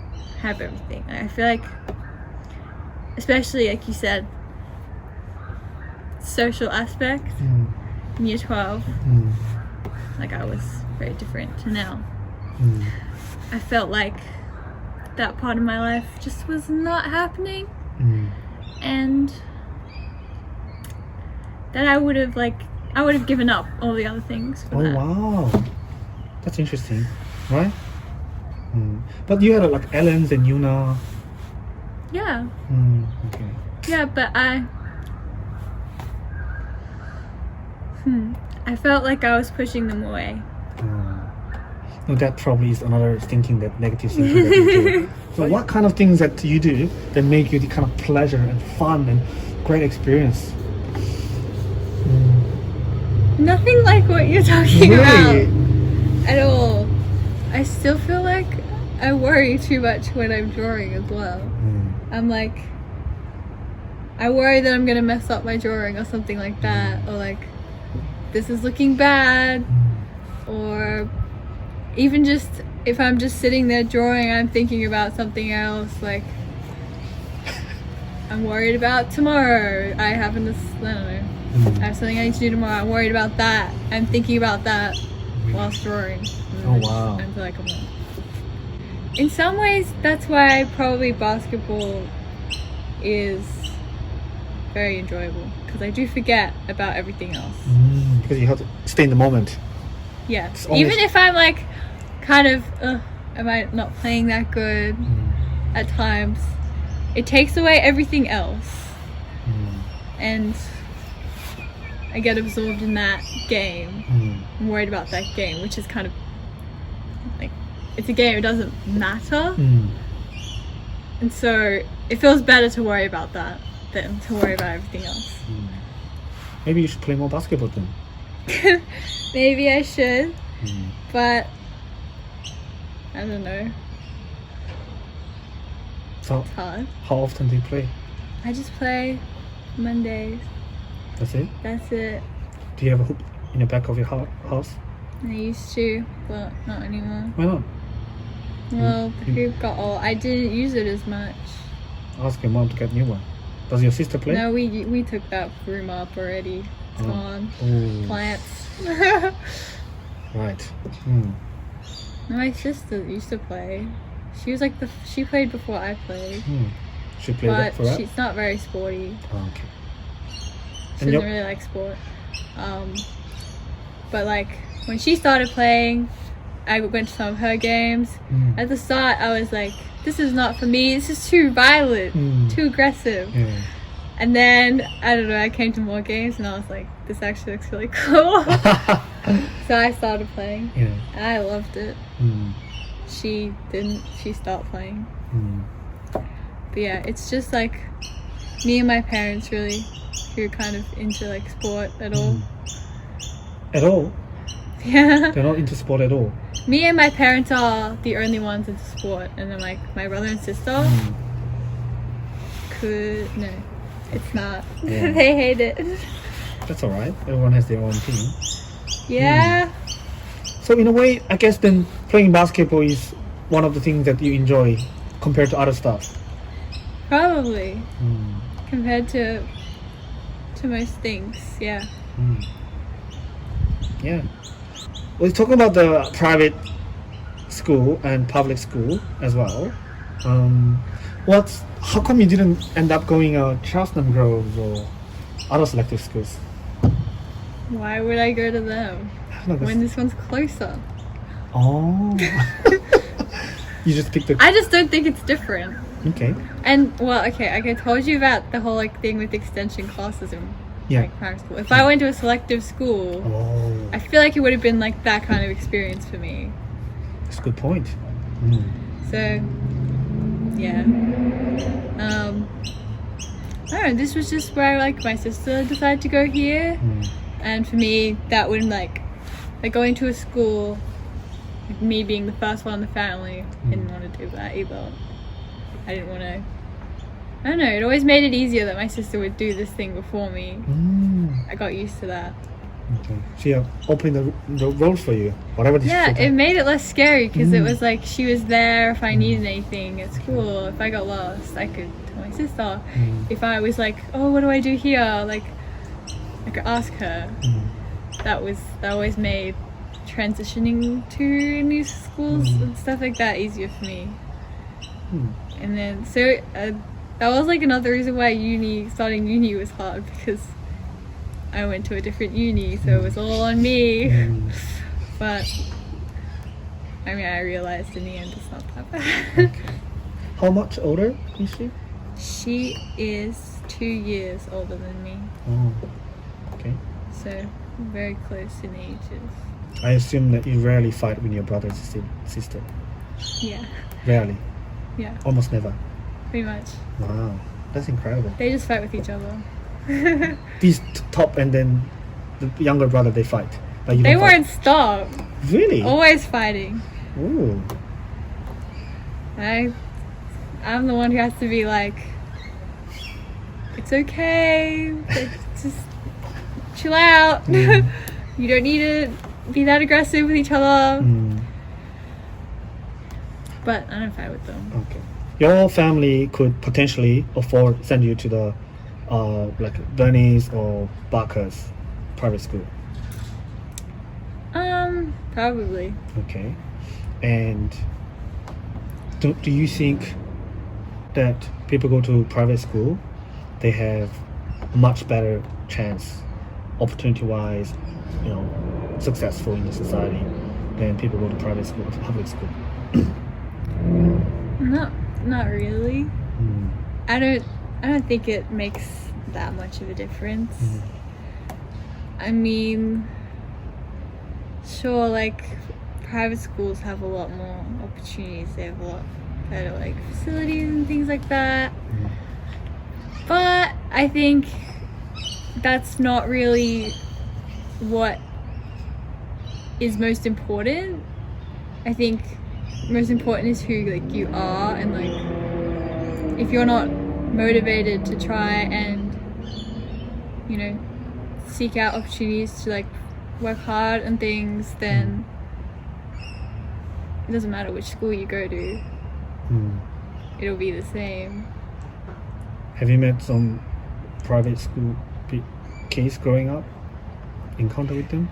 have everything. I feel like, especially like you said, social aspect in year 12, like, I was very different to now. I felt like that part of my life just was not happening, and that I would have given up all the other things for that. Wow, that's interesting, right? But you had like Ellen's and Yuna. Yeah. Okay. Yeah, but I felt like I was pushing them away. No, that probably is another thinking, that negative thinking that you do. So what kind of things that you do that make you the kind of pleasure and fun and great experience? Nothing like what you're talking Really? about at all. I still feel like I worry too much when I'm drawing as well. I'm like, I worry that I'm gonna mess up my drawing or something like that, or like, this is looking bad, or even just if I'm just sitting there drawing, I'm thinking about something else, like, I'm worried about tomorrow. I have I don't know, I have something I need to do tomorrow. I'm worried about that. I'm thinking about that whilst drawing. Oh, wow. I feel like I'm not. In some ways, that's why probably basketball is very enjoyable, because I do forget about everything else. Because you have to stay in the moment. Yeah. It's almost- Even if I'm like, kind of, am I not playing that good at times? It takes away everything else. And I get absorbed in that game. I'm worried about that game, which is kind of like, it's a game, it doesn't matter. And so it feels better to worry about that than to worry about everything else. Maybe you should play more basketball then. Maybe I should, but I don't know. So It's hard. how often do you play? I just play Mondays. That's it? That's it. Do you have a hoop in the back of your house? I used to, but not anymore. Why not? Well, the hoop got old. I didn't use it as much. Ask your mom to get a new one. Does your sister play? No, we took that room up already. It's gone. Oh, Plants. right. My sister used to play. She was like she played before I played. She played that But for that? she's not very sporty. Oh, okay. She And doesn't really like sport. But like, when she started playing, I went to some of her games. At the start, I was like, this is not for me. This is too violent, too aggressive. Yeah. And then, I don't know, I came to more games and I was like, this actually looks really cool. So I started playing. Yeah. And I loved it. She didn't. She stopped playing. But yeah, it's just like me and my parents really, who are kind of into like sport at all. At all? Yeah. They're not into sport at all. Me and my parents are the only ones into sport, and then like my brother and sister no, it's not. Yeah. They hate it. That's all right. Everyone has their own thing. Yeah. So in a way, I guess then playing basketball is one of the things that you enjoy compared to other stuff. Probably. Compared to most things, yeah. Yeah. We're talking about the private school and public school as well. How come you didn't end up going Charleston Grove or other selective schools? Why would I go to them I don't know, when this one's closer? Oh. You just picked the... I just don't think it's different. Okay. And well, okay, I told you about the whole like thing with extension classes in like primary school. If I went to a selective school, I feel like it would have been like that kind of experience for me. That's a good point. So, yeah. I don't know, this was just where like my sister decided to go here. And for me, that wouldn't like going to a school, like me being the first one in the family, I didn't want to do that either. I didn't want to, I don't know, it always made it easier that my sister would do this thing before me. I got used to that. Okay. So you opened the road for you, whatever this Yeah, is. it made it less scary because it was like she was there if I needed anything at school. If I got lost, I could tell my sister. If I was like, oh, what do I do here? Like, I could ask her. That always made transitioning to new schools and stuff like that easier for me. And then, so that was like another reason why starting uni was hard, because I went to a different uni, so it was all on me. But I mean, I realized in the end it's not that bad. Okay. How much older is she? She is 2 years older than me. Oh, okay. So very close in ages. I assume that you rarely fight with your brother and sister. Yeah. Rarely. Yeah. Almost never. Pretty much. Wow, that's incredible. They just fight with each other. These top and then the younger brother, they fight. But you They don't fight. won't stop. Really? Always fighting. Ooh. I'm the one who has to be like, it's okay, like, just chill out. You don't need to be that aggressive with each other. But I don't fight with them. Okay. Your family could potentially afford send you to the like Bernice or Barker's private school. Probably. Okay. And do you think that people go to private school, they have a much better chance, opportunity-wise, you know, successful in the society than people go to private school or public school? Not really. I don't think it makes that much of a difference. I mean, sure, like private schools have a lot more opportunities. They have a lot better like facilities and things like that. But I think that's not really what is most important. I think most important is who like you are, and like if you're not motivated to try and, you know, seek out opportunities to like work hard and things, then it doesn't matter which school you go to. It'll be the same. Have you met some private school kids growing up? Encounter with them?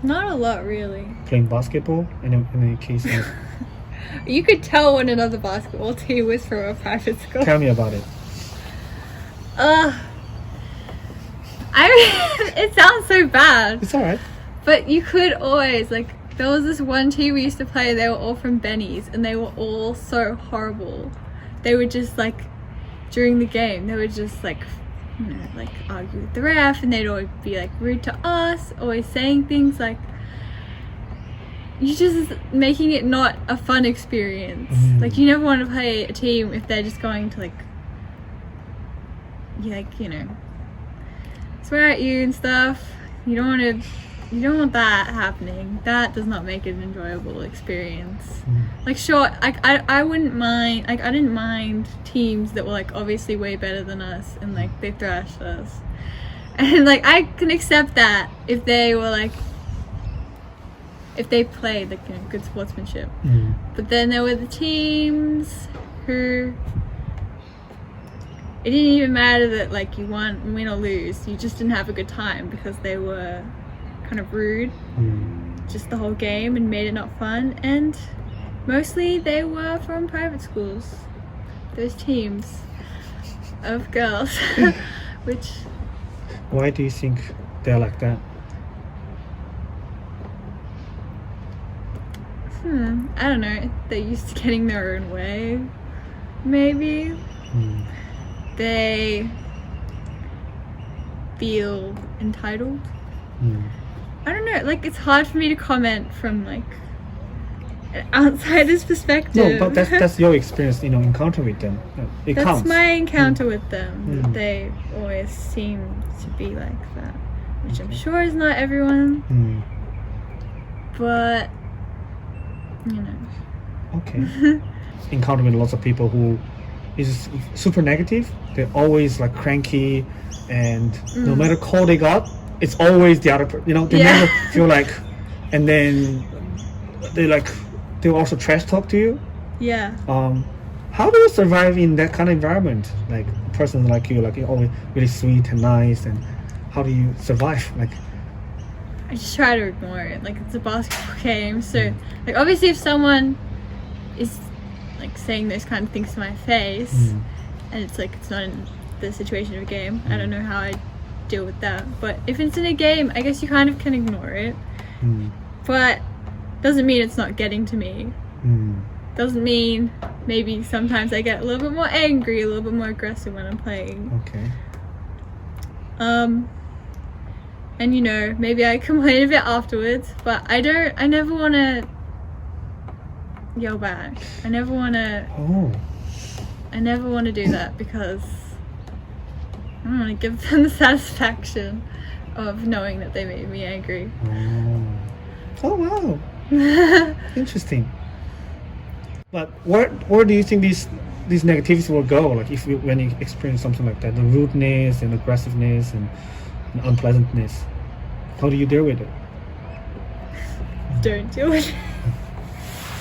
Not a lot, really. Playing basketball? Any case? You could tell when another basketball team was from a private school. Tell me about it. It sounds so bad. It's alright. But you could always, like, there was this one team we used to play, they were all from Benny's, and they were all so horrible. They would just, like, during the game, they would just, like, you know, like, argue with the ref, and they'd always be, like, rude to us, always saying things like, you're just making it not a fun experience. Like, you never want to play a team if they're just going to, like, you know, swear at you and stuff. You don't want to you don't want that happening. That does not make it an enjoyable experience. Like, sure, I wouldn't mind, like, I didn't mind teams that were, like, obviously way better than us and, like, they thrashed us. And, like, I can accept that if they were, like, if they played, like, you know, good sportsmanship. But then there were the teams who, it didn't even matter that, like, you win or lose. You just didn't have a good time because they were kind of rude just the whole game and made it not fun. And mostly they were from private schools, those teams of girls. Which, Why do you think they're like that? I don't know, they're used to getting their own way, maybe. They feel entitled. I don't know, like, it's hard for me to comment from, like, an outsider's perspective. No, but that's your experience, you know, encounter with them. It That's counts. my encounter with them, that they always seem to be like that, which I'm sure is not everyone, but, you know. Okay. Encounter with lots of people who is super negative. They're always like cranky, and no matter call they got, it's always the other person. You know, they never feel like, and then they also trash talk to you. Yeah. How do you survive in that kind of environment? Like a person like you, like you're always really sweet and nice, and how do you survive? Like, I just try to ignore it. Like, it's a basketball game, so, like, obviously if someone is, like, saying those kind of things to my face, and it's like, it's not in the situation of a game, I don't know how I deal with that. But if it's in a game, I guess you kind of can ignore it. But doesn't mean it's not getting to me. Doesn't mean maybe sometimes I get a little bit more angry, a little bit more aggressive when I'm playing. okay. And, you know, maybe I complain a bit afterwards, but I never want to yell back. I never want to do that because I don't want to give them the satisfaction of knowing that they made me angry. Oh wow. Interesting. But where do you think these negativities will go? Like when you experience something like that, the rudeness and aggressiveness and unpleasantness, how do you deal with it? Don't deal with it.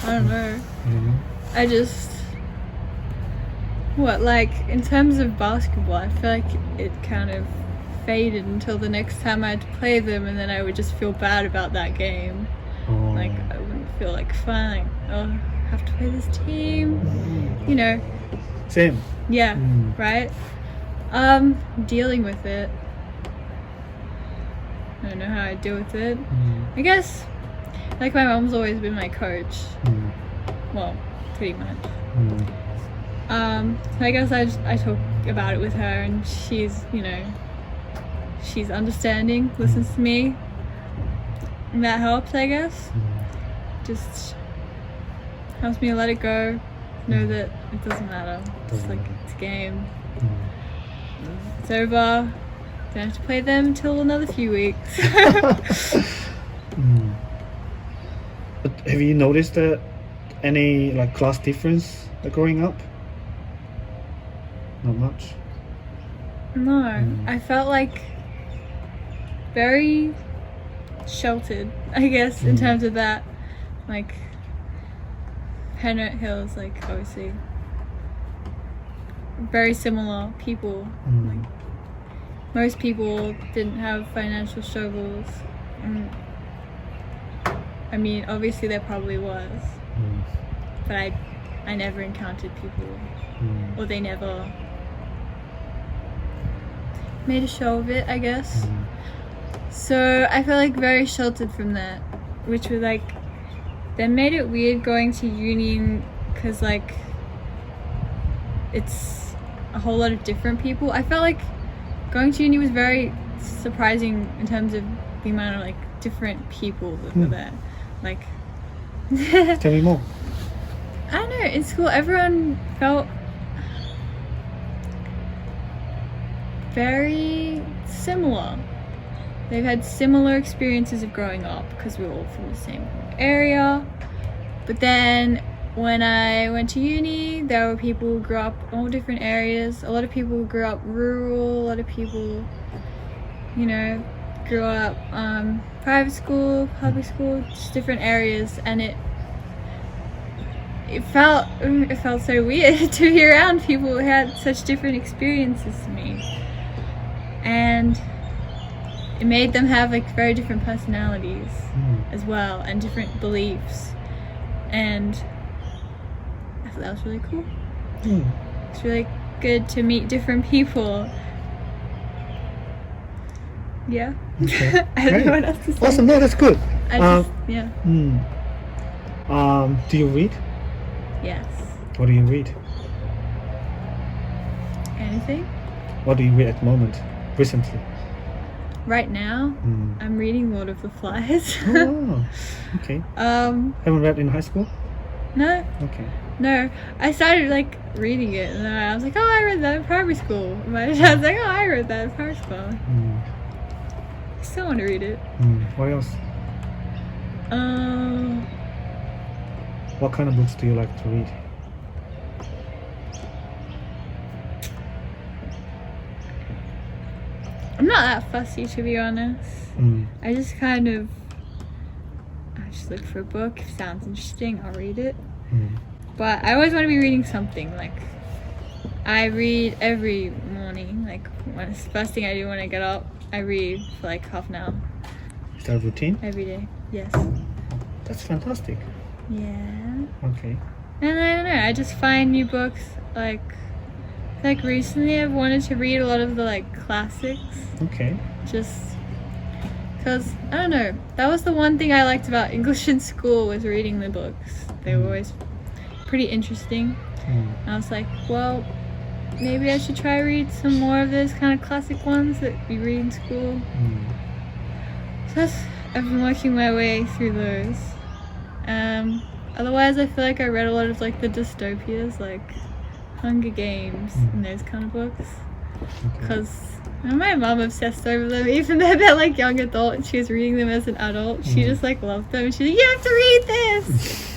I don't know. I just, like, in terms of basketball, I feel like it kind of faded until the next time I had to play them, and then I would just feel bad about that game. Like, I wouldn't feel like fun, like, oh, I have to play this team, you know. Same. Yeah, right? Dealing with it. I don't know how I deal with it. I guess, like, my mom's always been my coach. Well, pretty much. I guess I talk about it with her, and she's, you know, she's understanding, listens to me, and that helps, I guess. Just helps me let it go, know that it doesn't matter. It's like, it's a game. It's over. Don't have to play them till another few weeks. But have you noticed any like class difference growing up? Not much. No, I felt like very sheltered, I guess, in terms of that. Like, Penno Hills, like, obviously very similar people. Like, most people didn't have financial struggles. I mean, obviously there probably was, but I never encountered people, or they never made a show of it, I guess. So I feel like very sheltered from that, which was like, that made it weird going to uni, because like, it's a whole lot of different people. I felt like going to uni was very surprising in terms of the amount of like different people that were there. Like, Tell me more. I don't know, in school everyone felt very similar. they've had similar experiences of growing up because we're all from the same area. But then when I went to uni, there were people who grew up in all different areas. A lot of people who grew up rural, a lot of people, you know, grew up private school, public school, just different areas, and it felt so weird to be around people who had such different experiences to me, and it made them have like very different personalities as well, and different beliefs, and I thought that was really cool. It's really good to meet different people. Yeah. Okay. I don't know what else to say. Awesome. No, that's good. Yeah. Do you read? Yes. What do you read? Anything? What do you read at the moment? Recently? Right now, I'm reading Lord of the Flies. Oh, okay. Haven't read in high school? No. Okay. No, I started like reading it, and then I was like, "Oh, I read that in primary school." My dad's like, "Oh, I read that in primary school." I still want to read it. What else? What kind of books do you like to read? I'm not that fussy, to be honest. I just look for a book. If it sounds interesting, I'll read it. But I always want to be reading something. Like, I read every morning. Like, when it's the first thing I do when I get up, I read for like half an hour. Is that a routine? Every day. Yes. That's fantastic. Yeah. Okay. And I don't know, I just find new books, like recently I've wanted to read a lot of the like classics. Okay. Just because, I don't know, that was the one thing I liked about English in school, was reading the books. They were always pretty interesting. And I was like, well, maybe I should try read some more of those kind of classic ones that we read in school. So I've been working my way through those. Otherwise, I feel like I read a lot of like the dystopias, like Hunger Games and those kind of books. Because my mom obsessed over them, even though they're like young adult and she was reading them as an adult. She just like loved them. She's like, "You have to read this!"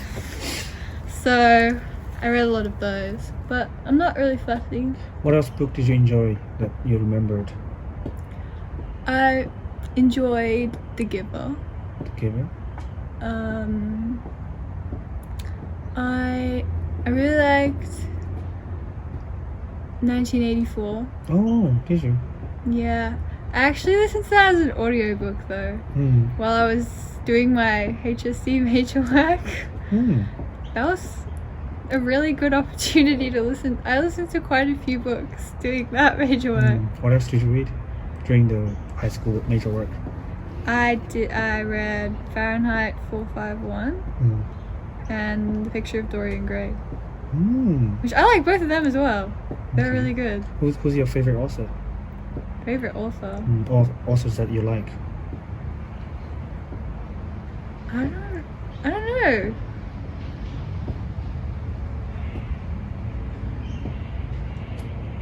So I read a lot of those, but I'm not really fussy. What else book did you enjoy that you remembered? I enjoyed The Giver. The Giver? I really liked 1984. Oh, did you? Yeah. I actually listened to that as an audiobook though, while I was doing my HSC major work. That was a really good opportunity to listen. I listened to quite a few books doing that major work. What else did you read during the high school major work? I read Fahrenheit 451 and The Picture of Dorian Gray, which I like both of them as well. They're really good. Who's your favorite author? Favorite author? Authors that you like? I don't know.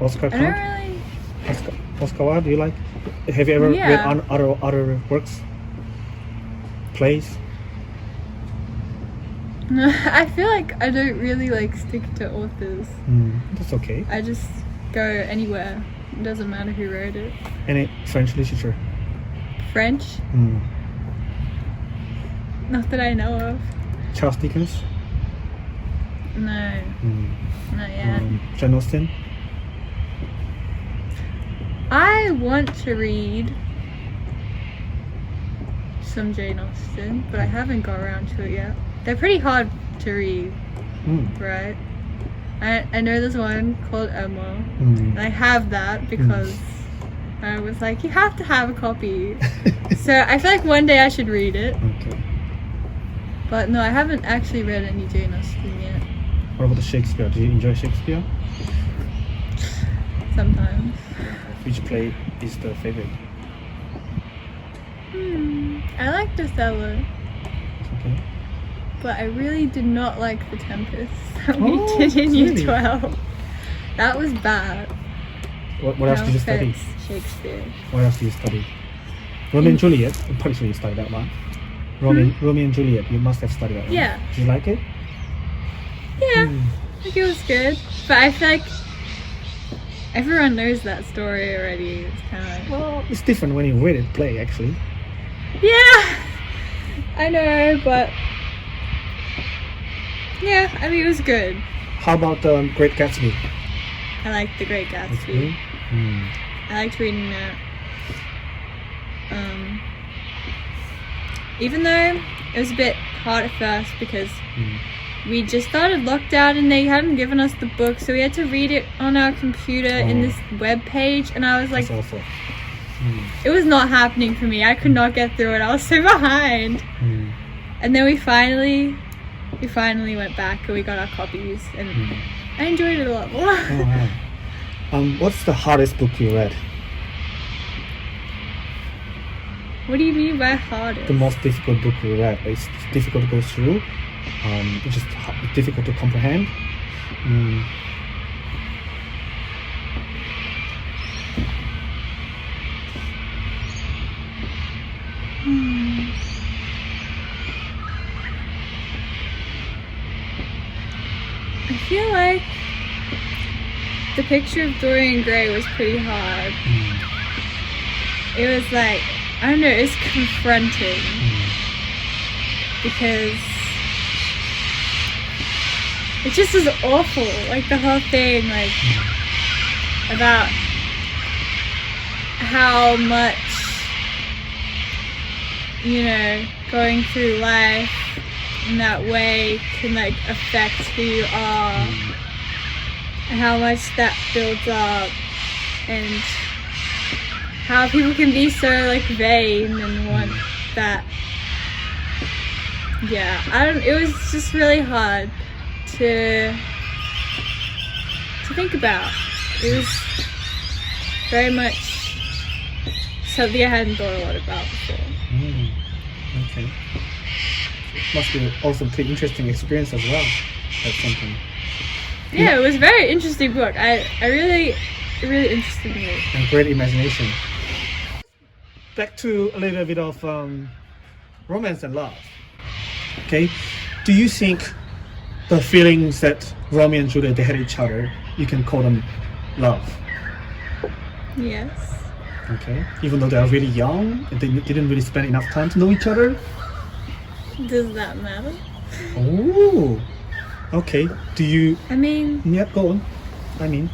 Oscar I don't Wilde? really. Oscar Wilde, do you like? Have you ever read other works? Plays? I feel like I don't really like stick to authors. That's okay. I just go anywhere. It doesn't matter who wrote it. Any French literature? French? Not that I know of. Charles Dickens? No. Not yet. Jane Austen? I want to read some Jane Austen, but I haven't got around to it yet. They're pretty hard to read, right? I know there's one called Emma, and I have that because I was like, you have to have a copy. So I feel like one day I should read it. Okay. But no, I haven't actually read any Jane Austen yet. What about the Shakespeare? Do you enjoy Shakespeare? Sometimes. Which play is the favorite? I liked Othello. Okay. But I really did not like The Tempest that we Oh, did in Year really? 12. That was bad. What else did you study? Shakespeare. What else do you study? Romeo and Juliet. I'm pretty sure you studied that one. Romeo and Juliet. You must have studied that one. Yeah. Do you like it? Yeah, I think it was good. But I feel like everyone knows that story already. It's kind of like, Well, it's different when you read it play, actually. yeah, I know, but yeah, I mean, it was good. How about Great Gatsby? I liked The Great Gatsby. I liked reading it. Even though it was a bit hard at first because we just started lockdown and they hadn't given us the book, so we had to read it on our computer in this web page, and I was like, That's awful. it was not happening for me. I could not get through it. I was so behind. And then we finally went back and we got our copies, and I enjoyed it a lot more. Oh, wow. What's the hardest book you read? What do you mean by hardest? The most difficult book you read? It's difficult to go through. It's just difficult to comprehend. I feel like The Picture of Dorian Gray was pretty hard. It was like, I don't know, it's confronting because it just was awful. Like the whole thing, like about how much, going through life in that way can like affect who you are, and how much that builds up, and how people can be so like vain and want that. Yeah, it was just really hard to think about. It was very much something I hadn't thought a lot about before. Okay. Must be also pretty interesting experience as well. That's something. Yeah, it was a very interesting book. It really interested me. And great imagination. Back to a little bit of romance and love. Okay, do you think the feelings that Romeo and Juliet they had each other, you can call them love? Yes. Okay, even though they are really young and they didn't really spend enough time to know each other. Does that matter? Oh, okay. Do you? I mean, Yeah, go on. I mean,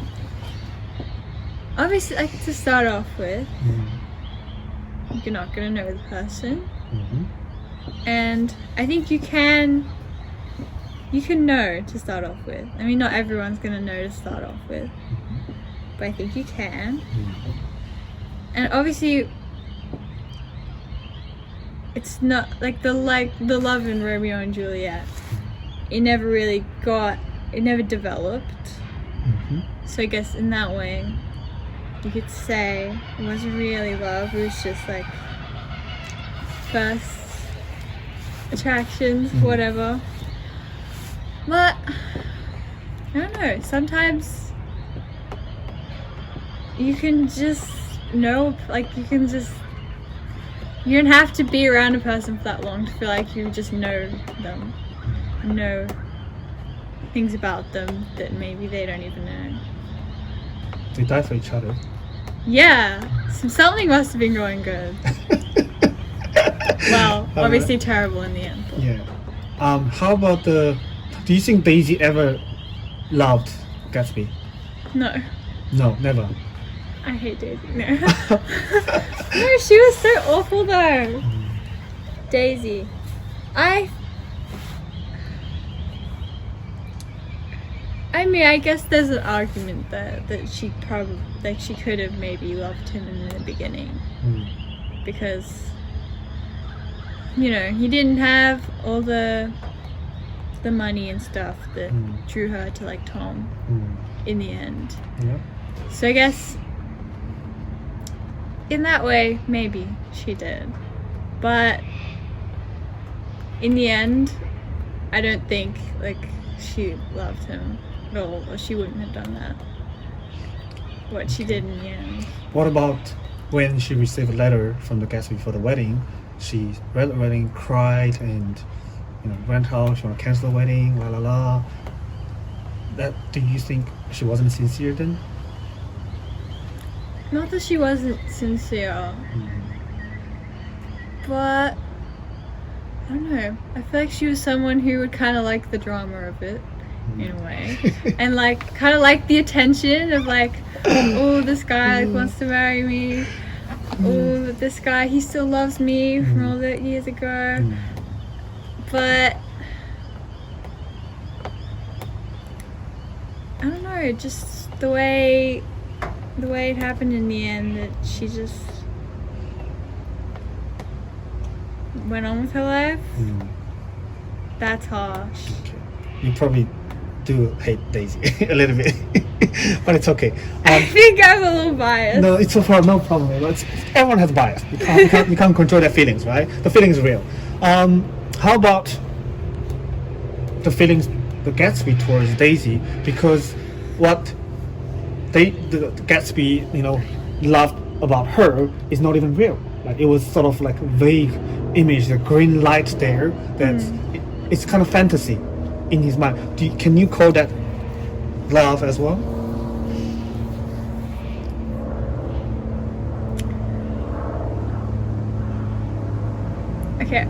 obviously, like to start off with, you're not gonna know the person, and I think you can know to start off with. I mean, not everyone's gonna know to start off with, but I think you can. And obviously, it's not like the love in Romeo and Juliet. It never developed. So I guess in that way, you could say it wasn't really love. It was just like first attractions, whatever. But I don't know. Sometimes you can just know, like you don't have to be around a person for that long to feel like you just know them, know things about them that maybe they don't even know. they die for each other. Yeah, something must have been going good. Well, obviously terrible in the end. But. Yeah. How about do you think Daisy ever loved Gatsby? No, No, never. I hate Daisy. No. No, she was so awful though. Daisy. I mean, I guess there's an argument that she probably, like, she could have maybe loved him in the beginning. Because, he didn't have all the money and stuff that drew her to, like, Tom in the end. Yeah. So I guess in that way, maybe she did. But in the end, I don't think, like, she loved him at all, or she wouldn't have done that. What she did in the end. What about when she received a letter from the Gatsby for the wedding, she read the wedding, cried, and went out. She want to cancel the wedding, la la la. Do you think she wasn't sincere then? Not that she wasn't sincere, but I don't know. I feel like she was someone who would kind of like the drama of it, in a way, and like kind of like the attention of like, oh, this guy like, wants to marry me. Oh, this guy, he still loves me from all that years ago. But I don't know, just the way it happened in the end, that she just went on with her life. That's harsh. Okay. You probably do hate Daisy a little bit, but it's okay. I think I'm a little biased. No, it's so far no problem. Everyone has bias. You can't control their feelings, right? The feeling is real. How about the feelings the Gatsby towards Daisy? Because what the Gatsby loved about her is not even real. Like, it was sort of like a vague image, the green light there. It's kind of fantasy in his mind. Can you call that love as well? Okay,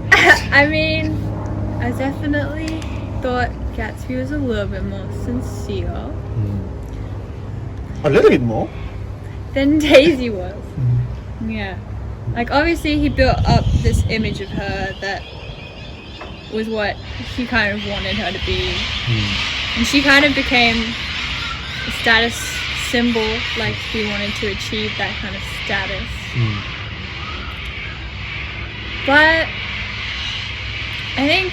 I mean, I definitely thought Gatsby was a little bit more sincere A little bit more. than Daisy was. Yeah. Like, obviously he built up this image of her that was what he kind of wanted her to be. And she kind of became a status symbol, like he wanted to achieve that kind of status. But I think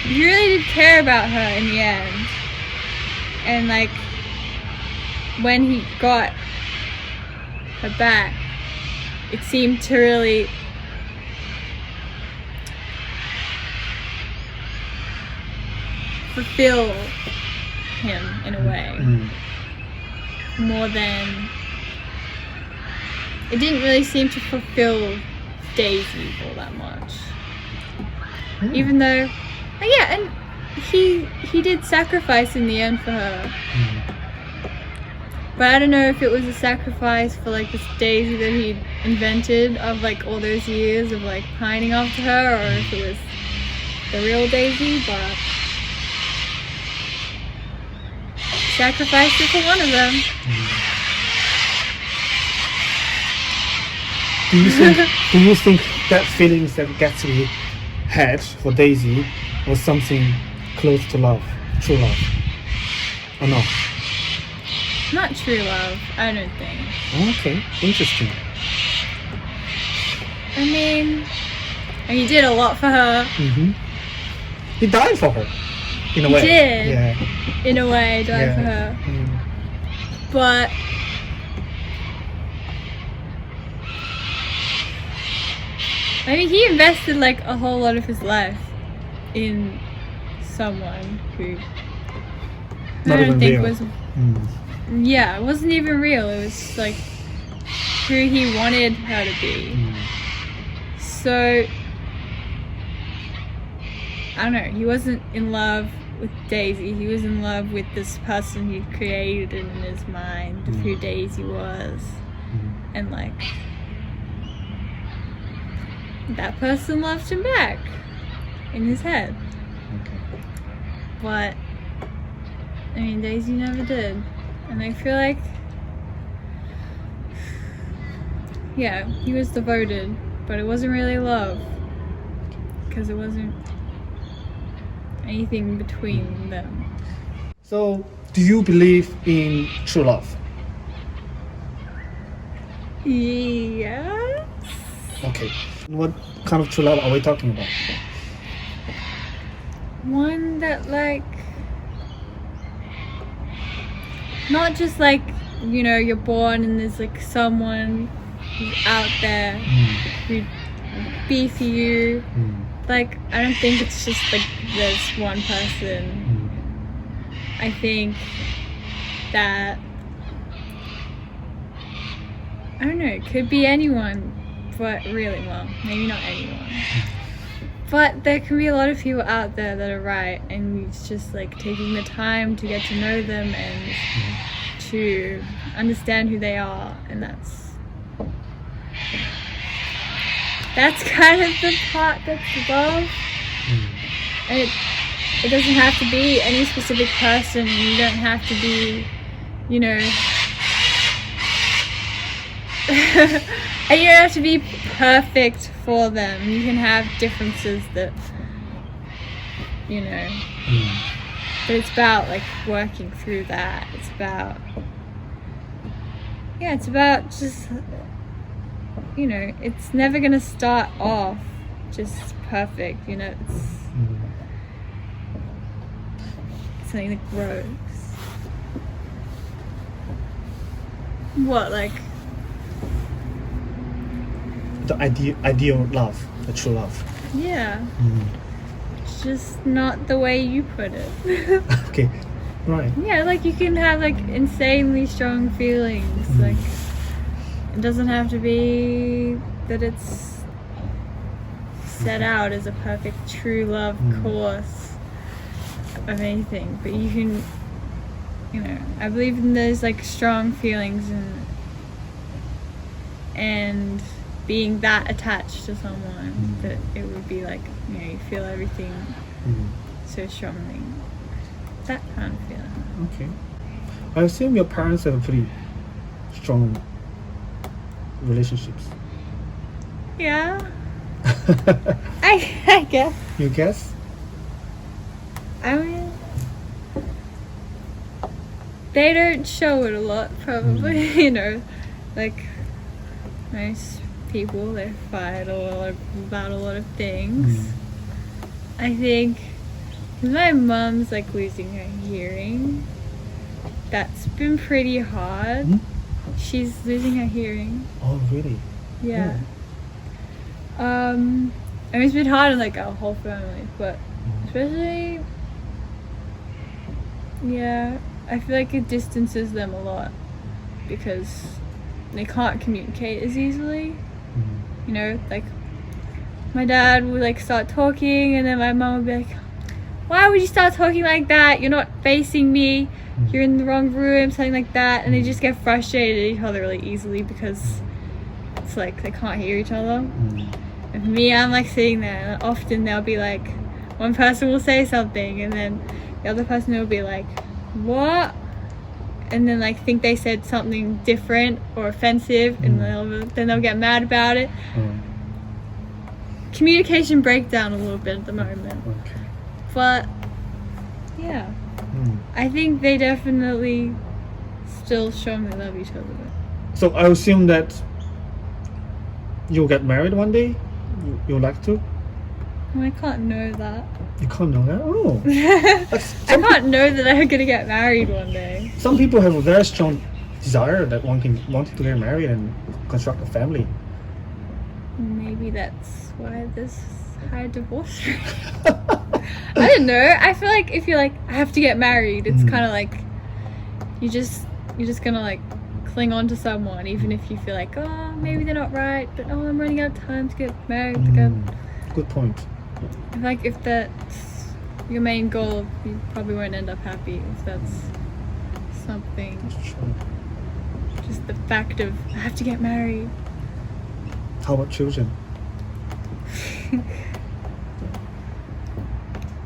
he really did care about her in the end. And like, when he got her back, it seemed to really fulfill him in a way. More than, it didn't really seem to fulfill Daisy all that much. Even though, yeah, and he did sacrifice in the end for her. But I don't know if it was a sacrifice for like this Daisy that he invented of like all those years of like pining after her, or if it was the real Daisy, but sacrificed it for one of them. Do you think that feelings that Gatsby had for Daisy was something close to love, true love, or no? Not true love, I don't think. Okay, interesting. I mean, he did a lot for her. He died for her, in a way. He did. Yeah. In a way, died for her. But I mean, he invested like a whole lot of his life in someone who Not I even don't think real. was. Yeah, it wasn't even real. It was like who he wanted her to be. So I don't know. He wasn't in love with Daisy. He was in love with this person he created in his mind of who Daisy was, and like that person loved him back in his head. But I mean, Daisy never did. And I feel like, yeah, he was devoted, but it wasn't really love, because it wasn't anything between them. So, do you believe in true love? Yeah. Okay. What kind of true love are we talking about? One that like, not just like, you know, you're born and there's like someone who's out there who'd be for you. Like, I don't think it's just like this one person. I think that I don't know, it could be anyone, but really, well, maybe not anyone. But there can be a lot of people out there that are right, and it's just like taking the time to get to know them and to understand who they are, and that's kind of the part that's love. And it doesn't have to be any specific person. You don't have to be, you know, and you don't have to be perfect for them. You can have differences that, you know, but it's about like working through that. It's about just, you know, it's never gonna start off just perfect, you know, it's something that grows. What, like? The ideal love, the true love. Yeah. It's just not the way you put it. Okay, right. Yeah, like you can have like insanely strong feelings. Like it doesn't have to be that it's set out as a perfect true love course of anything, but you can, you know, I believe in those like strong feelings and being that attached to someone that it would be like, you know, you feel everything so strongly. That kind of feeling. Okay. I assume your parents have a pretty strong relationships. Yeah. I guess. You guess? I mean, they don't show it a lot, probably. You know, like most people, they fight about a lot of things. I think my mom's like losing her hearing. That's been pretty hard. She's losing her hearing. Oh, really? Yeah. I mean, it's been hard on like our whole family, but especially, yeah, I feel like it distances them a lot because they can't communicate as easily. You know, like my dad would like start talking, and then my mom would be like, "Why would you start talking like that? You're not facing me. You're in the wrong room," something like that. And they just get frustrated at each other really easily because it's like they can't hear each other. And for me, I'm like sitting there, and often they'll be like, one person will say something, and then the other person will be like, "What?" And then like think they said something different or offensive, and then they'll get mad about it. Communication breakdown a little bit at the moment. Okay. But yeah, I think they definitely still strongly love each other. So I assume that you'll get married one day? You'd like to? Well, I can't know that. You can't know that? Oh. I can't know that I'm gonna get married one day. Some people have a very strong desire that wanting to get married and construct a family. Maybe that's why there's high divorce rate. I don't know. I feel like if you're like, I have to get married, it's kind of like you're just gonna like cling on to someone, even if you feel like, oh, maybe they're not right, but oh, I'm running out of time to get married. Good point. I feel like if that's your main goal, you probably won't end up happy if that's something. Just the fact of I have to get married. How about children?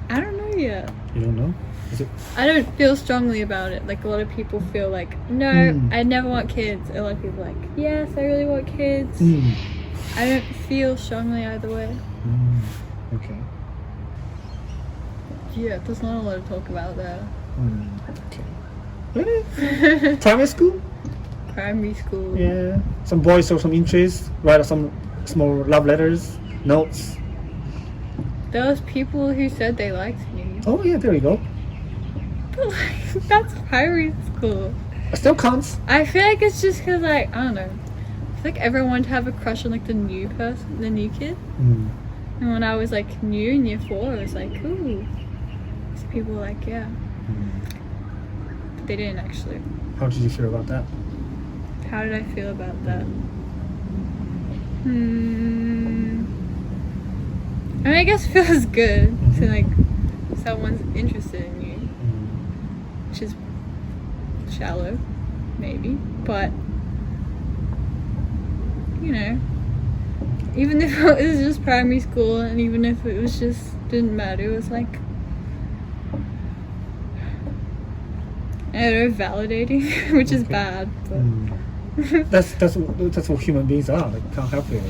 I don't know yet. You don't know? Is it? I don't feel strongly about it. Like a lot of people feel like, no, I never want kids. A lot of people are like, yes, I really want kids. I don't feel strongly either way. Okay. Yeah, there's not a lot to talk about there. Okay. Really? Primary school? Primary school. Yeah. Some boys show some interest, write some small love letters, notes. There was people who said they liked me. Oh yeah, there you go. But like, that's primary school. It still counts. I feel like it's just because like, I don't know. I feel like everyone wanted to have a crush on like the new person, the new kid. And when I was like new in year 4, I was like, ooh. So people were like, yeah. But they didn't actually. How did you feel about that? How did I feel about that? I mean, I guess it feels good to like someone's interested in you, which is shallow, maybe, but you know, even if it was just primary school, and even if it was just didn't matter, it was like, I don't know, validating, which is bad, but That's what human beings are. Like, can't help it.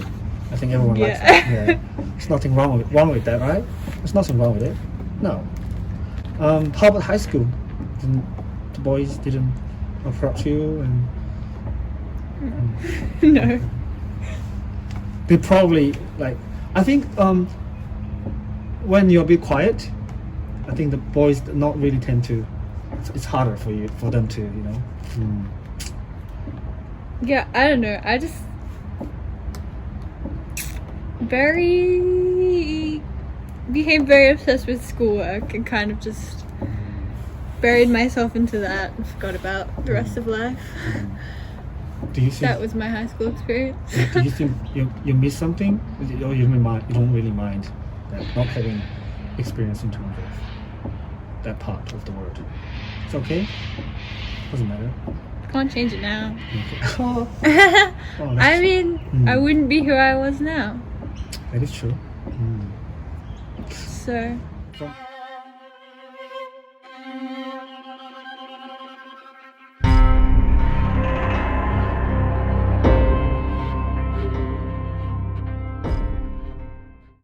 I think everyone likes Yeah. that. Yeah. There's nothing wrong with that, right? There's nothing wrong with it. No. How about high school? The boys didn't approach you, and no. they probably like. I think when you're a bit quiet, I think the boys not really tend to. It's harder for them to, you know. Yeah, I don't know. I just became very obsessed with schoolwork and kind of just buried myself into that and forgot about the rest of life. Do you think That was my high school experience. do you think you miss something, or you don't really mind that not having experience in terms of that part of the world? It's okay. Doesn't matter. Can't change it now. Okay. Oh, I mean, I wouldn't be who I was now. that is true. So. So-